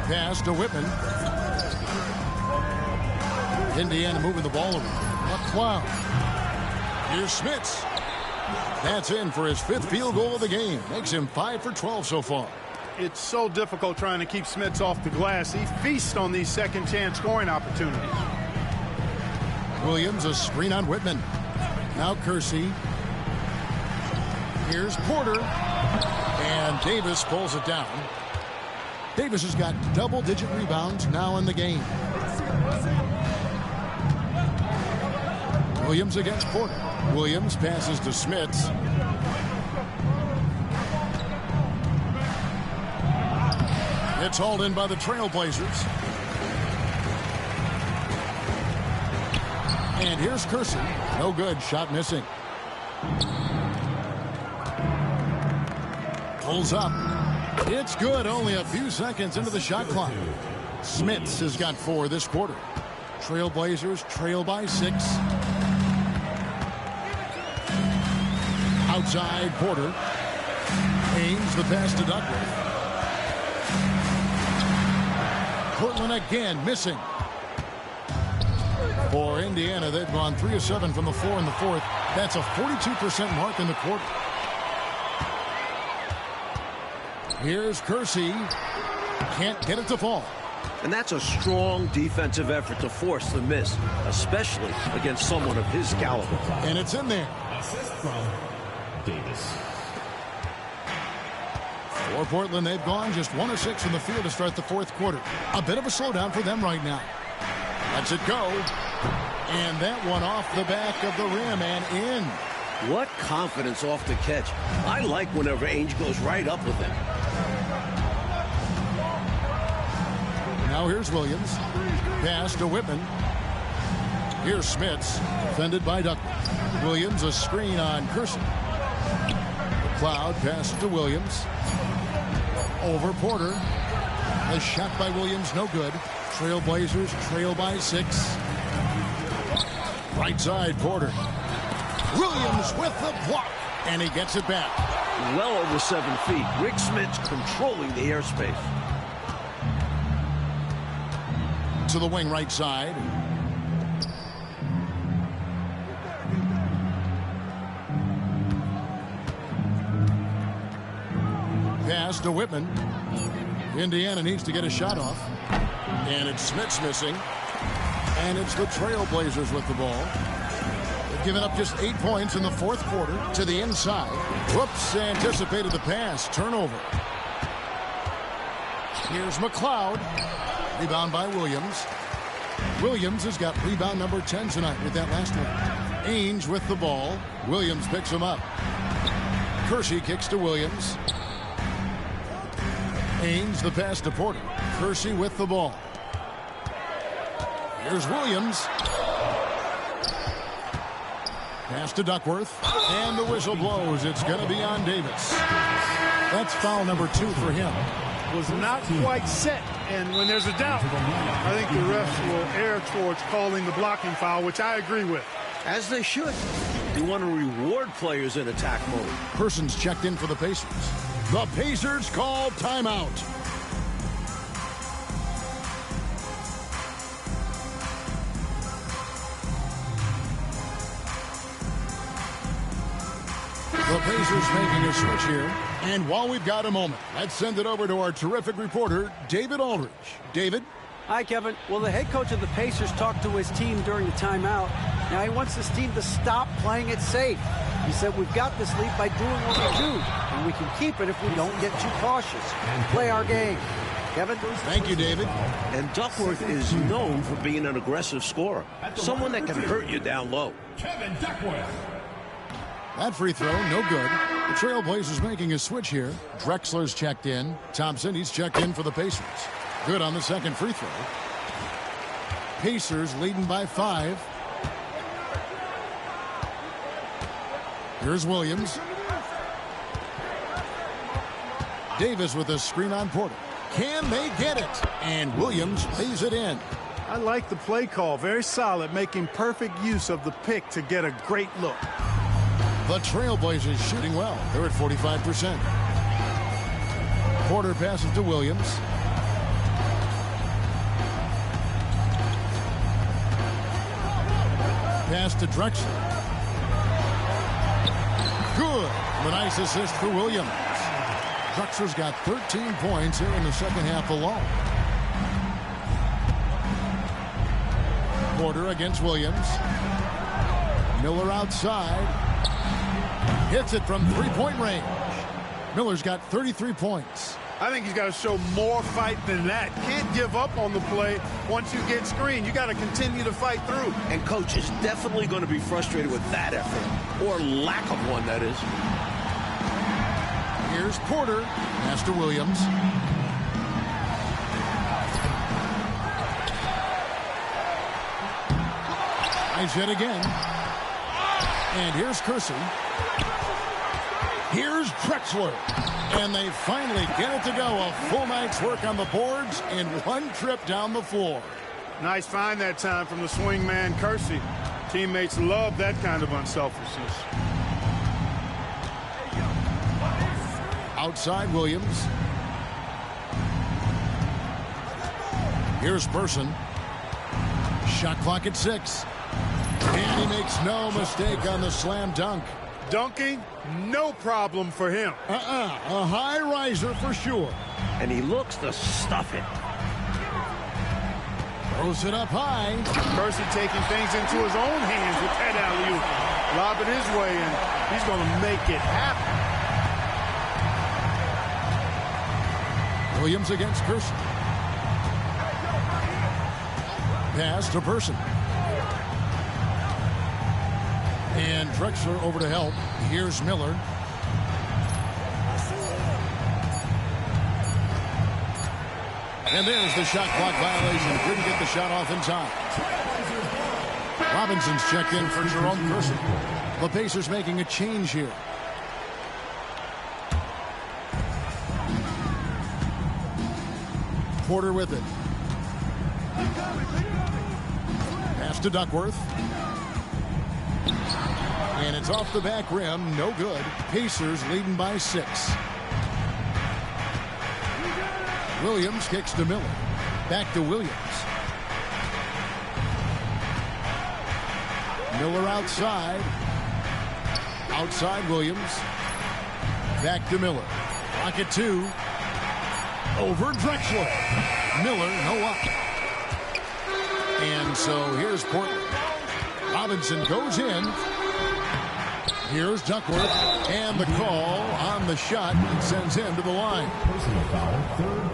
Pass to Whitman. Indiana moving the ball over. McCloud. Here's Smits. That's in for his 5th field goal of the game. Makes him 5 for 12 so far. It's so difficult trying to keep Smits off the glass. He feasts on these second chance scoring opportunities. Williams, a screen on Whitman. Now Kersey. Here's Porter. And Davis pulls it down. Davis has got double-digit rebounds now in the game. Williams against Porter. Williams passes to Smits. It's hauled in by the Trailblazers. And here's Kersey. No good. Shot missing. Pulls up. It's good. Only a few seconds into the shot clock. Smits has got 4 this quarter. Trailblazers trail by 6. Outside Porter. Haynes the pass to Duckworth. Portland again missing. For Indiana, they've gone 3 of 7 from the floor in the 4th. That's a 42% mark in the quarter. Here's Kersey. Can't get it to fall. And that's a strong defensive effort to force the miss, especially against someone of his caliber. And it's in there. Assist from Davis. For Portland, they've gone just 1 of 6 from the field to start the 4th quarter. A bit of a slowdown for them right now. Lets it go. And that one off the back of the rim and in. What confidence off the catch. I like whenever Ainge goes right up with him. Now here's Williams. Pass to Whitman. Here's Smits. Defended by Duckworth. Williams, a screen on Kersey. McCloud pass to Williams. Over Porter. A shot by Williams, no good. Trailblazers trail by 6. Right side, Porter. Williams with the block. And he gets it back. Well over 7 feet. Rick Smits controlling the airspace. To the wing right side. Pass to Whitman. Indiana needs to get a shot off. And it's Smits missing. And it's the Trailblazers with the ball. They've given up just 8 points in the 4th quarter to the inside. Whoops, anticipated the pass. Turnover. Here's McCloud. Rebound by Williams. Williams has got rebound number 10 tonight with that last one. Ainge with the ball. Williams picks him up. Kersey kicks to Williams. Ainge the pass to Porter. Kersey with the ball. Here's Williams. Pass to Duckworth. And the whistle blows. It's going to be on Davis. That's foul number 2 for him. Was not quite set, and when there's a doubt, I think the refs will err towards calling the blocking foul, which I agree with. As they should. You want to reward players in attack mode. Persons checked in for the Pacers. The Pacers call timeout. The Pacers making a switch here. And while we've got a moment, let's send it over to our terrific reporter, David Aldridge. David? Hi, Kevin. Well, the head coach of the Pacers talked to his team during the timeout. Now he wants his team to stop playing it safe. He said, we've got this lead by doing what we do, and we can keep it if we don't get too cautious and play our game. Kevin? Thank you, David. And Duckworth is known for being an aggressive scorer. Someone that can hurt you down low. Kevin Duckworth. That free throw, no good. The Trailblazers making a switch here. Drexler's checked in. Thompson, he's checked in for the Pacers. Good on the second free throw. Pacers leading by 5. Here's Williams. Davis with a screen on Porter. Can they get it? And Williams lays it in. I like the play call. Very solid, making perfect use of the pick to get a great look. The Trailblazers shooting well. They're at 45%. Porter passes to Williams. Pass to Drexler. Good. The nice assist for Williams. Drexler's got 13 points here in the second half alone. Porter against Williams. Miller outside. Hits it from three-point range. Miller's got 33 points. I think he's got to show more fight than that. Can't give up on the play once you get screened. You got to continue to fight through. And coach is definitely going to be frustrated with that effort, or lack of one, that is. Here's Porter. Pass to Williams. Tries it again. And here's Kersey. Here's Drexler. And they finally get it to go. A full night's work on the boards in one trip down the floor. Nice find that time from the swing man, Kersey. Teammates love that kind of unselfishness. Outside Williams. Here's Person. Shot clock at 6. And he makes no mistake on the slam dunk. Dunking, no problem for him. A high riser for sure. And he looks to stuff it. Throws it up high. Kersey taking things into his own hands with that alley-oop. Lob it his way, and he's going to make it happen. Williams against Kersey. Pass to Person. And Drexler over to help. Here's Miller. And there's the shot clock violation. Couldn't get the shot off in time. Robinson's checked in for Jerome Kersey. The Pacers making a change here. Porter with it. Pass to Duckworth. And it's off the back rim. No good. Pacers leading by 6. Williams kicks to Miller. Back to Williams. Miller outside. Outside Williams. Back to Miller. Rocket 2. Over Drexler. Miller, no up. And so here's Portland. Robinson goes in. Here's Duckworth. And the call on the shot sends him to the line.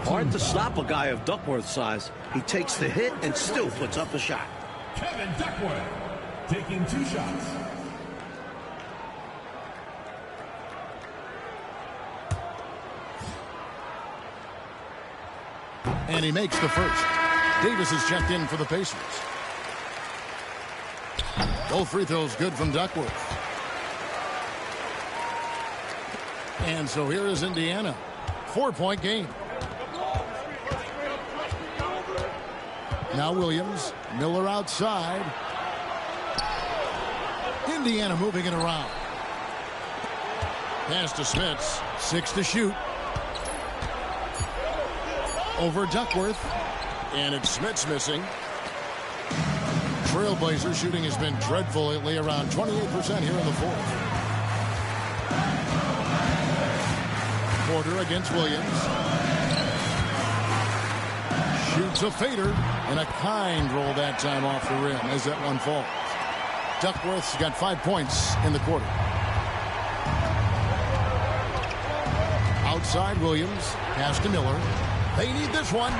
Hard to stop a guy of Duckworth's size. He takes the hit and still puts up a shot. Kevin Duckworth taking 2 shots. And he makes the first. Davis is checked in for the Pacers. Both free throws good from Duckworth. And so here is Indiana. 4-point game. Now Williams. Miller outside. Indiana moving it around. Pass to Smits. 6 to shoot. Over Duckworth. And it's Smits missing. Trailblazers shooting has been dreadful lately, around 28% here in the fourth. Porter against Williams. Shoots a fader, and a kind roll that time off the rim as that one falls. Duckworth's got 5 points in the quarter. Outside Williams, pass to Miller. They need this one.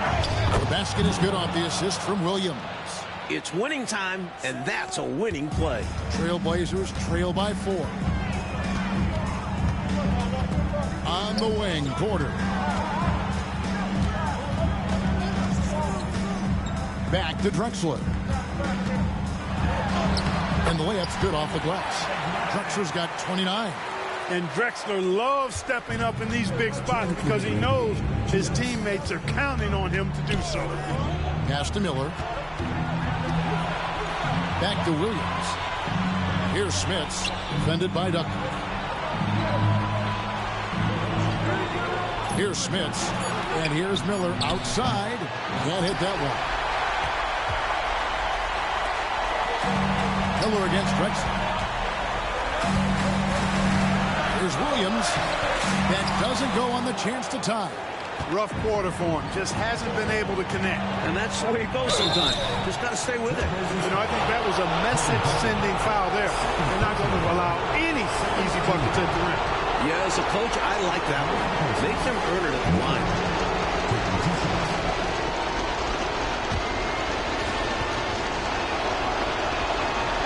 The basket is good off the assist from Williams. It's winning time, and that's a winning play. Trailblazers trail by 4. On the wing, Porter. Back to Drexler. And the layup's good off the glass. Drexler's got 29. And Drexler loves stepping up in these big spots because he knows his teammates are counting on him to do so. Pass to Miller. Back to Williams. Here's Smits, defended by Duckworth. Here's Smits, and here's Miller outside. Can't hit that one. Miller against Drexler. Here's Williams. That doesn't go on the chance to tie. Rough quarter for him. Just hasn't been able to connect. And that's the way it goes sometimes. Just got to stay with it. You know, I think that was a message-sending foul there. They're not going to allow any easy buckets at the rim. Yeah, as a coach, I like that one. Make them earn it at the line.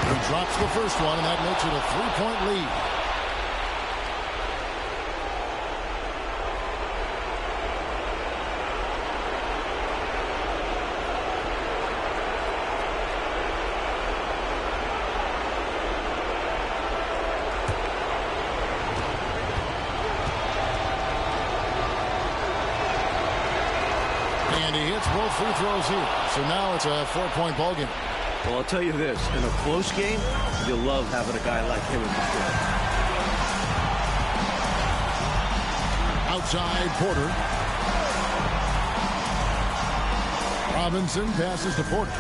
He drops the first one, and that makes it a 3-point lead. Both free throws here. So now it's a 4-point ball game. Well, I'll tell you this. In a close game, you love having a guy like him in the court. Outside, Porter. Robinson passes to Porter.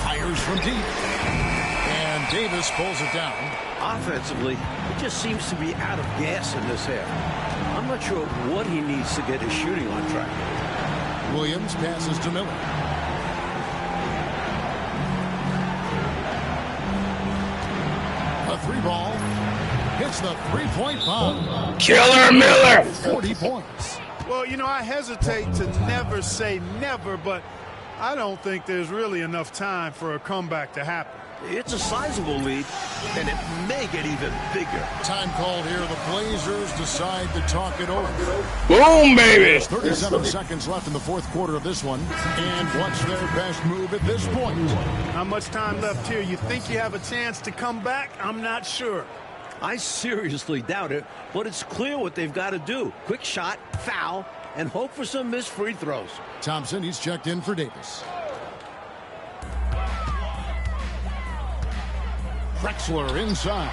Fires from deep. And Davis pulls it down. Offensively, it just seems to be out of gas in this half. I'm not sure what he needs to get his shooting on track. Williams passes to Miller. A 3-ball. Hits the 3-point bomb. Killer Miller. 40 points. Well, you know, I hesitate to never say never, but I don't think there's really enough time for a comeback to happen. It's a sizable lead, and it may get even bigger. Time called here. The Blazers decide to talk it over. Boom, baby. There's 37 seconds left in the fourth quarter of this one. And what's their best move at this point? Not much time left here. You think you have a chance to come back? I'm not sure. I seriously doubt it, but it's clear what they've got to do. Quick shot, foul, and hope for some missed free throws. Thompson, he's checked in for Davis. Drexler inside,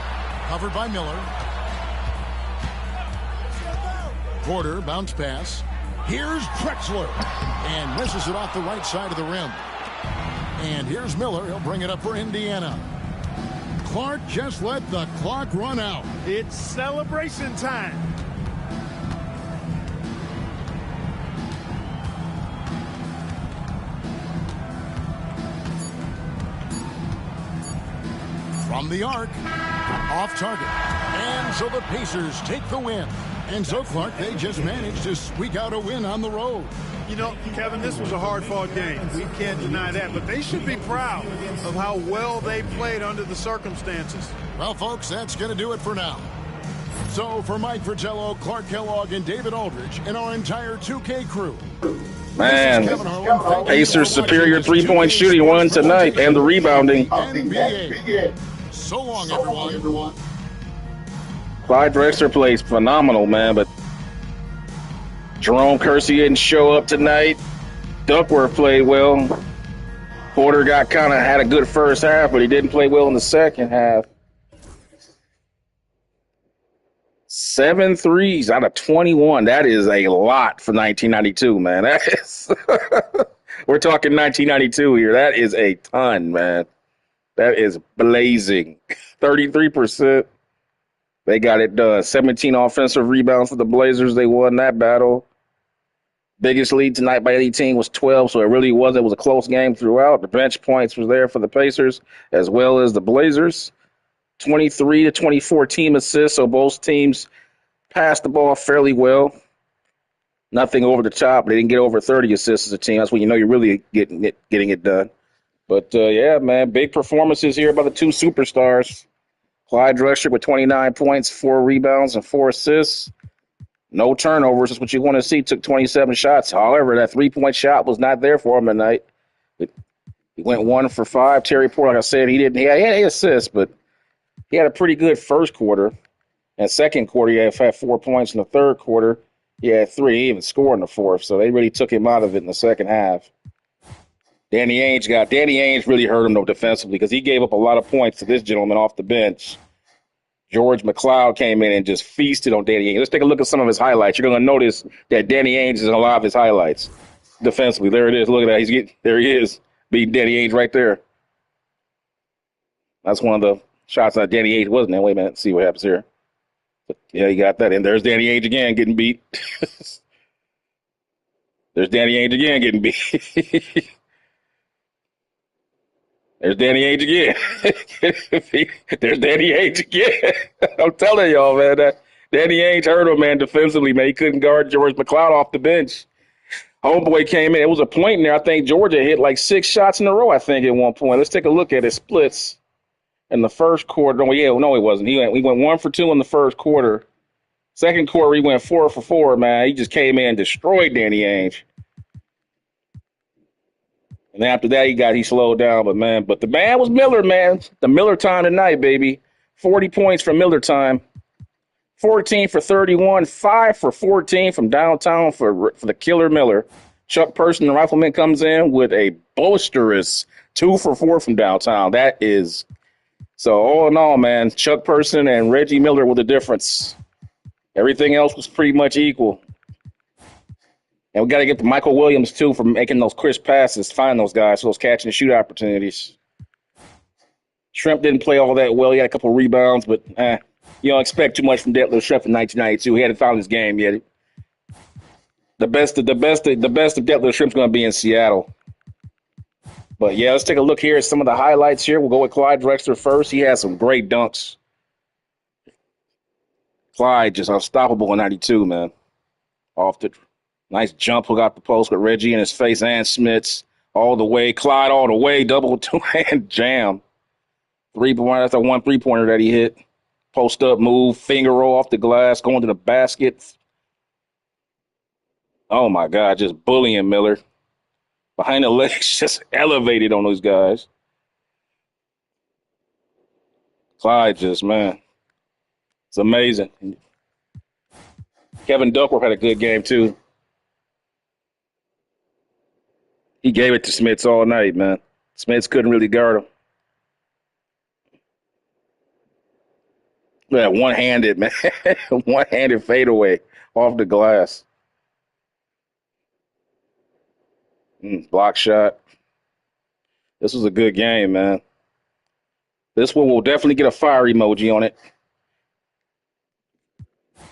covered by Miller. Porter, bounce pass. Here's Drexler, and misses it off the right side of the rim. And here's Miller. He'll bring it up for Indiana. Clark just let the clock run out. It's celebration time. From the arc, off target. And so the Pacers take the win. And so, Clark, they just managed to squeak out a win on the road. You know, Kevin, this was a hard-fought game. We can't deny that. But they should be proud of how well they played under the circumstances. Well, folks, that's going to do it for now. So, for Mike Fratello, Clark Kellogg, and David Aldridge, and our entire 2K crew. Man, Pacers' superior three-point shooting won tonight, and the rebounding. NBA. So long, everyone. Clyde Drexler plays phenomenal, man, but Jerome Kersey didn't show up tonight. Duckworth played well. Porter had a good first half, but he didn't play well in the second half. 7 threes out of 21. That is a lot for 1992, man. That is we're talking 1992 here. That is a ton, man. That is blazing. 33%. They got it done. 17 offensive rebounds for the Blazers. They won that battle. Biggest lead tonight by any team was 12, so it really was. It was a close game throughout. The bench points was there for the Pacers as well as the Blazers. 23 to 24 team assists, so both teams passed the ball fairly well. Nothing over the top. They didn't get over 30 assists as a team. That's when you know you're really getting it done. But, yeah, man, big performances here by the two superstars. Clyde Drexler with 29 points, 4 rebounds, and 4 assists. No turnovers. That's what you want to see. Took 27 shots. However, that three-point shot was not there for him tonight. He went 1 for 5. Terry Porter, like I said, he had 8 assists, but he had a pretty good first quarter. And second quarter, he had 4 points. In the third quarter, he had 3. He even scored in the fourth, so they really took him out of it in the second half. Danny Ainge really hurt him, though, defensively, because he gave up a lot of points to this gentleman off the bench. George McLeod came in and just feasted on Danny Ainge. Let's take a look at some of his highlights. You're going to notice that Danny Ainge is in a lot of his highlights defensively. There it is. Look at that. There he is, beating Danny Ainge right there. That's one of the shots that Danny Ainge wasn't in. Wait a minute. See what happens here. Yeah, you got that. And there's Danny Ainge again getting beat. There's Danny Ainge again getting beat. There's Danny Ainge again. There's Danny Ainge again. I'm telling y'all, man, that Danny Ainge hurt him, man, defensively, man. He couldn't guard George McLeod off the bench. Homeboy came in. It was a point in there. I think Georgia hit like 6 shots in a row, I think, at one point. Let's take a look at his splits in the first quarter. No, he wasn't. We went 1 for 2 in the first quarter. Second quarter, he went 4 for 4, man. He just came in and destroyed Danny Ainge. And after that, he slowed down. But the man was Miller, man. The Miller time tonight, baby. 40 points from Miller time. 14 for 31, 5 for 14 from downtown for the killer Miller. Chuck Person, the rifleman, comes in with a boisterous 2 for 4 from downtown. That is so. All in all, man, Chuck Person and Reggie Miller were the difference. Everything else was pretty much equal. And we got to get to Michael Williams, too, for making those crisp passes, find those guys, those catch and shoot opportunities. Shrimp didn't play all that well. He had a couple of rebounds, but you don't expect too much from Detlef Shrimp in 1992. He hadn't found his game yet. The best of Detlef Shrimp's going to be in Seattle. But, yeah, let's take a look here at some of the highlights here. We'll go with Clyde Drexler first. He had some great dunks. Clyde just unstoppable in 92, man. Off the nice jump, hook out the post with Reggie in his face and Smits all the way. Clyde all the way, double two-hand jam. 3-pointer, that's a 1 3-pointer that he hit. Post up move, finger roll off the glass, going to the basket. Oh, my God, just bullying Miller. Behind the legs, just elevated on those guys. Clyde just, man, it's amazing. Kevin Duckworth had a good game, too. He gave it to Smits all night, man. Smits couldn't really guard him. Yeah, one-handed, man. One-handed fadeaway off the glass. Block shot. This was a good game, man. This one will definitely get a fire emoji on it.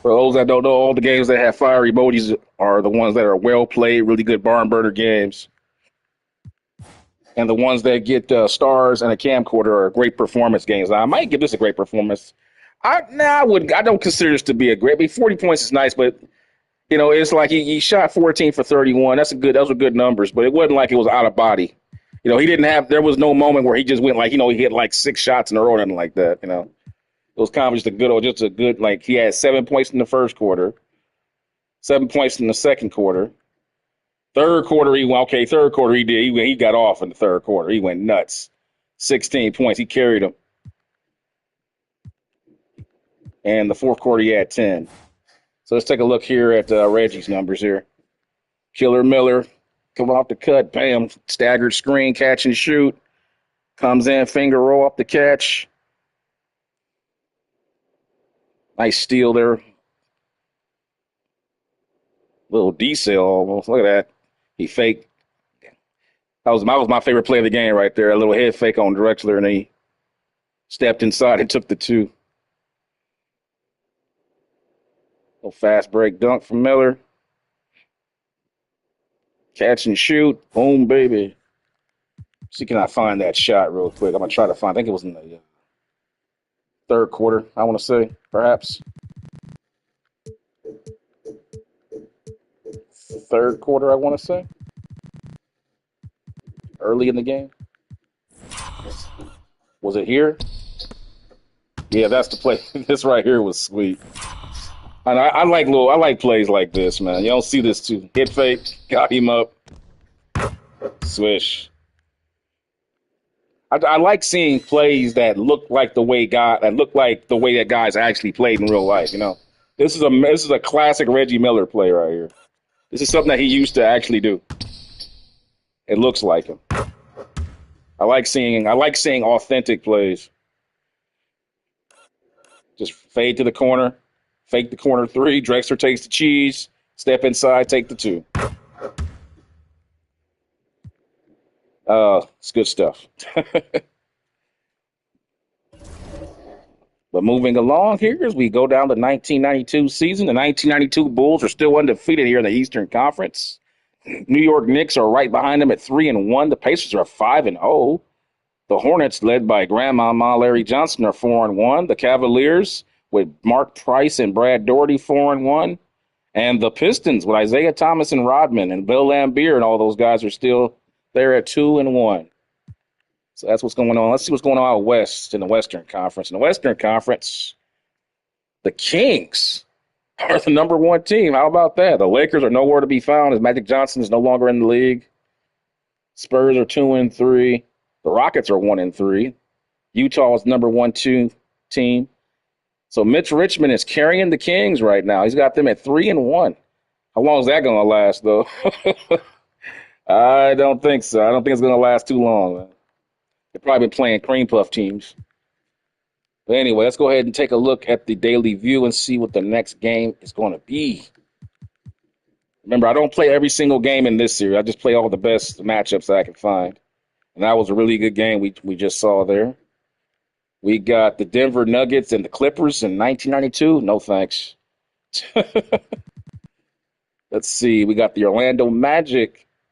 For those that don't know, all the games that have fire emojis are the ones that are well played, really good barn burner games. And the ones that get stars and a camcorder are great performance games. Now, I might give this a great performance. I don't consider this to be a great. 40 points is nice, but it's like he shot 14 for 31. Those are good numbers, but it wasn't like it was out of body. There was no moment where he just went like, he hit like 6 shots in a row or nothing like that. It was kind of just a good, like he had 7 points in the first quarter, 7 points in the second quarter. Third quarter, he got off in the third quarter. He went nuts. 16 points. He carried him. And the fourth quarter, he had 10. So let's take a look here at Reggie's numbers here. Killer Miller, come off the cut, bam, staggered screen, catch and shoot. Comes in, finger roll up the catch. Nice steal there. Little decel almost. Look at that. He faked. That was my favorite play of the game right there. A little head fake on Drexler, and he stepped inside and took the 2. Little fast break dunk from Miller. Catch and shoot. Boom, baby. See, can I find that shot real quick? I'm going to try to find. I think it was in the third quarter, I want to say, perhaps. Third quarter, I want to say. Early in the game. Was it here? Yeah, that's the play. This right here was sweet. And I like plays like this, man. You don't see this too. Hit fake, got him up, swish. I like seeing plays that look like the way that guys actually played in real life. You know, this is a classic Reggie Miller play right here. This is something that he used to actually do. It looks like him. I like seeing authentic plays. Just fade to the corner, fake the corner three. Drexler takes the cheese, step inside, take the two. It's good stuff. But moving along here as we go down the 1992 season, the 1992 Bulls are still undefeated here in the Eastern Conference. New York Knicks are right behind them at 3-1. The Pacers are 5-0. The Hornets, led by Grandmama Larry Johnson, are 4-1. The Cavaliers, with Mark Price and Brad Daugherty, 4-1. And the Pistons, with Isaiah Thomas and Rodman and Bill Laimbeer and all those guys, are still there at 2-1. So that's what's going on. Let's see what's going on out west in the Western Conference. In the Western Conference, the Kings are the number one team. How about that? The Lakers are nowhere to be found as Magic Johnson is no longer in the league. Spurs are 2-3. The Rockets are 1-3. Utah is number 1-2 team. So Mitch Richmond is carrying the Kings right now. He's got them at 3-1. How long is that going to last, though? I don't think so. I don't think it's going to last too long, man. They've probably been playing cream puff teams. But anyway, let's go ahead and take a look at the Daily View and see what the next game is going to be. Remember, I don't play every single game in this series. I just play all the best matchups that I can find. And that was a really good game we just saw there. We got the Denver Nuggets and the Clippers in 1992. No thanks. Let's see. We got the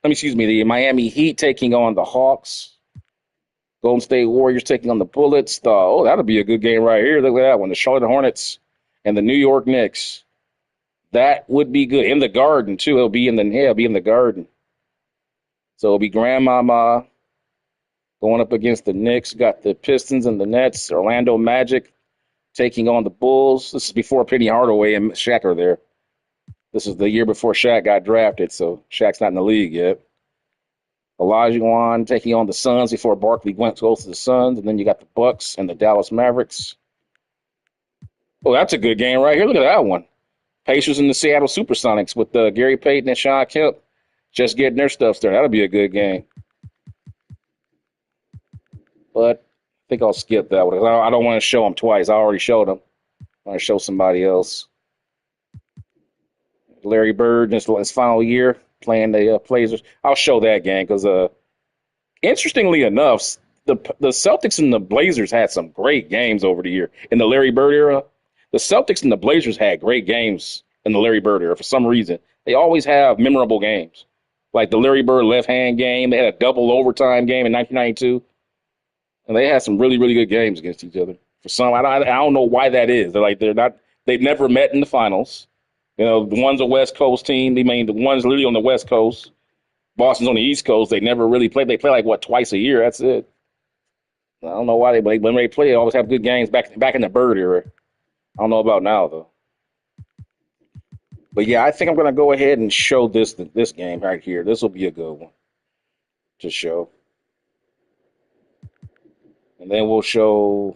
the Miami Heat taking on the Hawks. Golden State Warriors taking on the Bullets. That'll be a good game right here. Look at that one. The Charlotte Hornets and the New York Knicks. That would be good. In the Garden, too. It'll be in the Garden. So it'll be Grandmama going up against the Knicks. Got the Pistons and the Nets. Orlando Magic taking on the Bulls. This is before Penny Hardaway and Shaq are there. This is the year before Shaq got drafted, so Shaq's not in the league yet. Olajuwon taking on the Suns before Barkley goes to the Suns. And then you got the Bucks and the Dallas Mavericks. Oh, that's a good game right here. Look at that one. Pacers and the Seattle Supersonics with Gary Payton and Sean Kemp just getting their stuff started. That'll be a good game. But I think I'll skip that one. I don't want to show them twice. I already showed them. I want to show somebody else. Larry Bird in his final year playing the Blazers. I'll show that game because, interestingly enough, the Celtics and the Blazers had some great games over the year. In the Larry Bird era, the Celtics and the Blazers had great games in the Larry Bird era. For some reason, they always have memorable games. Like the Larry Bird left-hand game. They had a double overtime game in 1992. And they had some really, really good games against each other. For some, I don't know why that is. They've never met in the finals. You know, the one's a West Coast team. The one's literally on the West Coast. Boston's on the East Coast. They never really played. They play like, twice a year. That's it. I don't know why when they play, they always have good games back in the Bird era. I don't know about now, though. But, yeah, I think I'm going to go ahead and show this game right here. This will be a good one to show. And then we'll show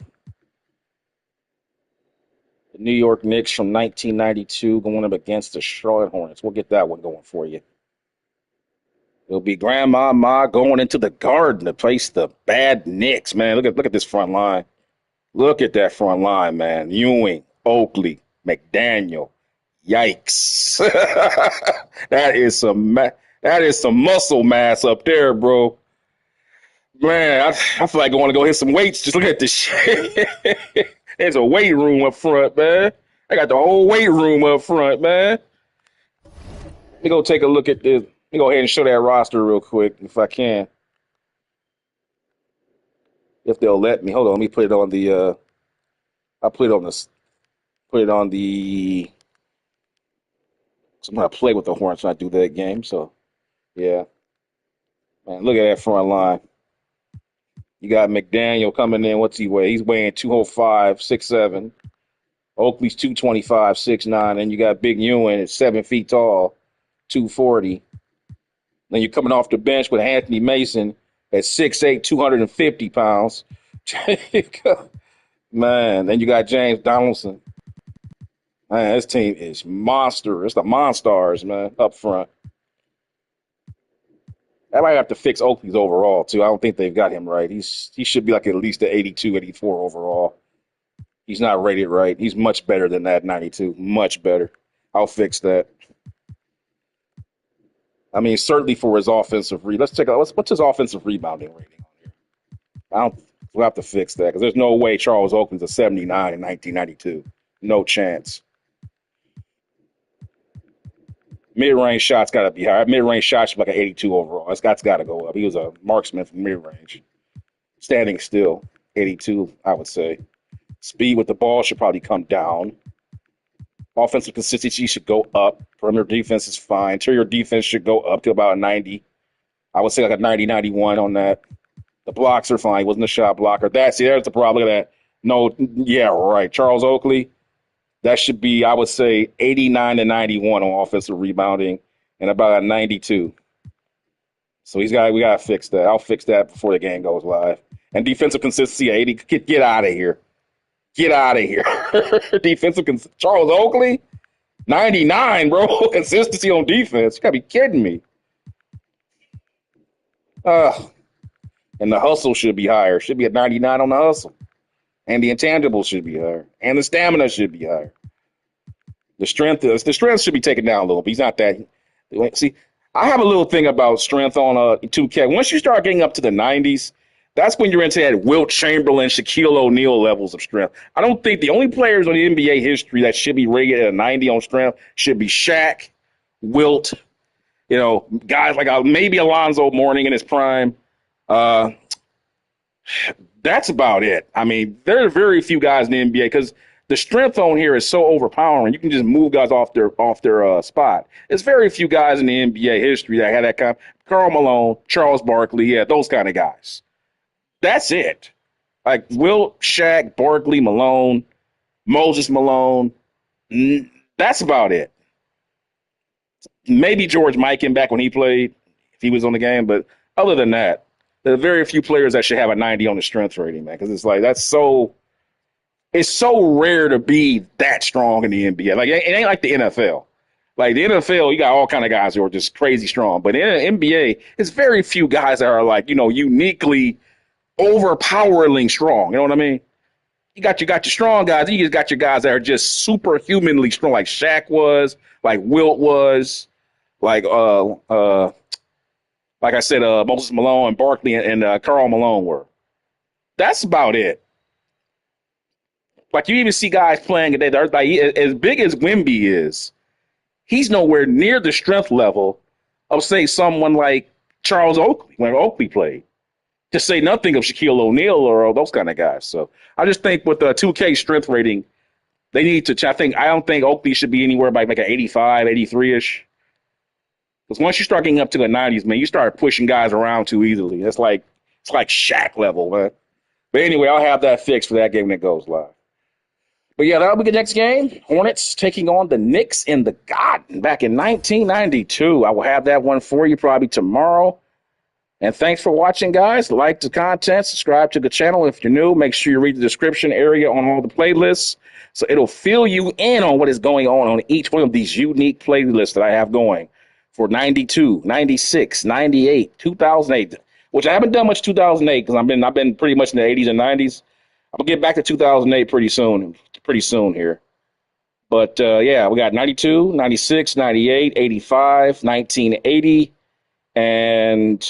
the New York Knicks from 1992 going up against the Charlotte Hornets. We'll get that one going for you. It'll be Grandmama going into the Garden to face the bad Knicks, man. Look at this front line. Look at that front line, man. Ewing, Oakley, McDaniel. Yikes. That is some muscle mass up there, bro. Man, I feel like I want to go hit some weights. Just look at this shit. There's a weight room up front, man. I got the whole weight room up front, man. Let me go take a look at this. Let me go ahead and show that roster real quick if I can. If they'll let me. Hold on, let me put it on the I'll put it on the I'm gonna play with the Hornets when I do that game. So yeah. Man, look at that front line. You got McDaniel coming in. What's he weigh? He's weighing 205, 6'7". Oakley's 225, 6'9", and you got Big Ewing at 7 feet tall, 240. Then you're coming off the bench with Anthony Mason at 6'8", 250 pounds. Man, then you got James Donaldson. Man, this team is monster. It's the Monstars, man, up front. I might have to fix Oakley's overall, too. I don't think they've got him right. He should be like at least an 82, 84 overall. He's not rated right. He's much better than that 92. Much better. I'll fix that. I mean, certainly for his offensive let's check out what's his offensive rebounding rating on here. We'll have to fix that because there's no way Charles Oakley's a 79 in 1992. No chance. Mid-range shots got to be higher. Mid-range shots like an 82 overall. That's got to go up. He was a marksman from mid-range. Standing still, 82, I would say. Speed with the ball should probably come down. Offensive consistency should go up. Perimeter defense is fine. Interior defense should go up to about a 90. I would say like a 90, 91 on that. The blocks are fine. He wasn't a shot blocker. There's the problem. Look at that. No, yeah, right. Charles Oakley. That should be, I would say, 89 to 91 on offensive rebounding and about a 92. So we got to fix that. I'll fix that before the game goes live. And defensive consistency, 80. Get out of here. Get out of here. Charles Oakley, 99, bro. Consistency on defense. You got to be kidding me. And the hustle should be higher. Should be at 99 on the hustle. And the intangibles should be higher. And the stamina should be higher. The strength should be taken down a little bit. He's not that. See, I have a little thing about strength on 2K. Once you start getting up to the 90s, that's when you're into that Wilt Chamberlain, Shaquille O'Neal levels of strength. I don't think the only players on the NBA history that should be rated at a 90 on strength should be Shaq, Wilt, guys like maybe Alonzo Mourning in his prime. That's about it. I mean, there are very few guys in the NBA because the strength on here is so overpowering. You can just move guys off their spot. There's very few guys in the NBA history that had that kind. Karl Malone, Charles Barkley, those kind of guys. That's it. Like Wilt, Shaq, Barkley, Malone, Moses Malone. That's about it. Maybe George Mikan back when he played, if he was on the game, but other than that, there are very few players that should have a 90 on the strength rating, man, because it's like it's so rare to be that strong in the NBA. Like it ain't like the NFL. Like the NFL, you got all kind of guys who are just crazy strong, but in the NBA, it's very few guys that are like uniquely overpoweringly strong. You know what I mean? You got your strong guys. You just got your guys that are just superhumanly strong, like Shaq was, like Wilt was, like I said, Moses Malone and Barkley and Karl Malone were. That's about it. Like you even see guys playing today. Like as big as Wemby is, he's nowhere near the strength level of say someone like Charles Oakley when Oakley played. To say nothing of Shaquille O'Neal or those kind of guys. So I just think with the 2K strength rating, they need to. I don't think Oakley should be anywhere by like an 85, 83-ish. Because once you start getting up to the 90s, man, you start pushing guys around too easily. It's like Shaq level, man. But anyway, I'll have that fixed for that game that goes live. But yeah, that'll be the next game. Hornets taking on the Knicks in the Garden back in 1992. I will have that one for you probably tomorrow. And thanks for watching, guys. Like the content, subscribe to the channel if you're new. Make sure you read the description area on all the playlists so it'll fill you in on what is going on each one of these unique playlists that I have going for 92, 96, 98, 2008, which I haven't done much 2008 because I've been pretty much in the 80s and 90s. I'm going to get back to 2008 pretty soon here. But, yeah, we got 92, 96, 98, 85, 1980, and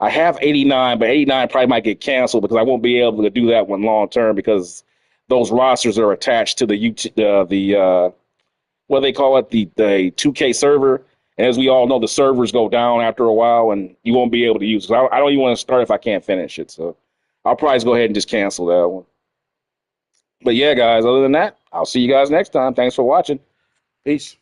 I have 89, but 89 probably might get canceled because I won't be able to do that one long term because those rosters are attached to the what do they call it, the 2K server. And as we all know, the servers go down after a while, and you won't be able to use it. So I don't even want to start if I can't finish it. So I'll probably just go ahead and just cancel that one. But yeah, guys, other than that, I'll see you guys next time. Thanks for watching. Peace.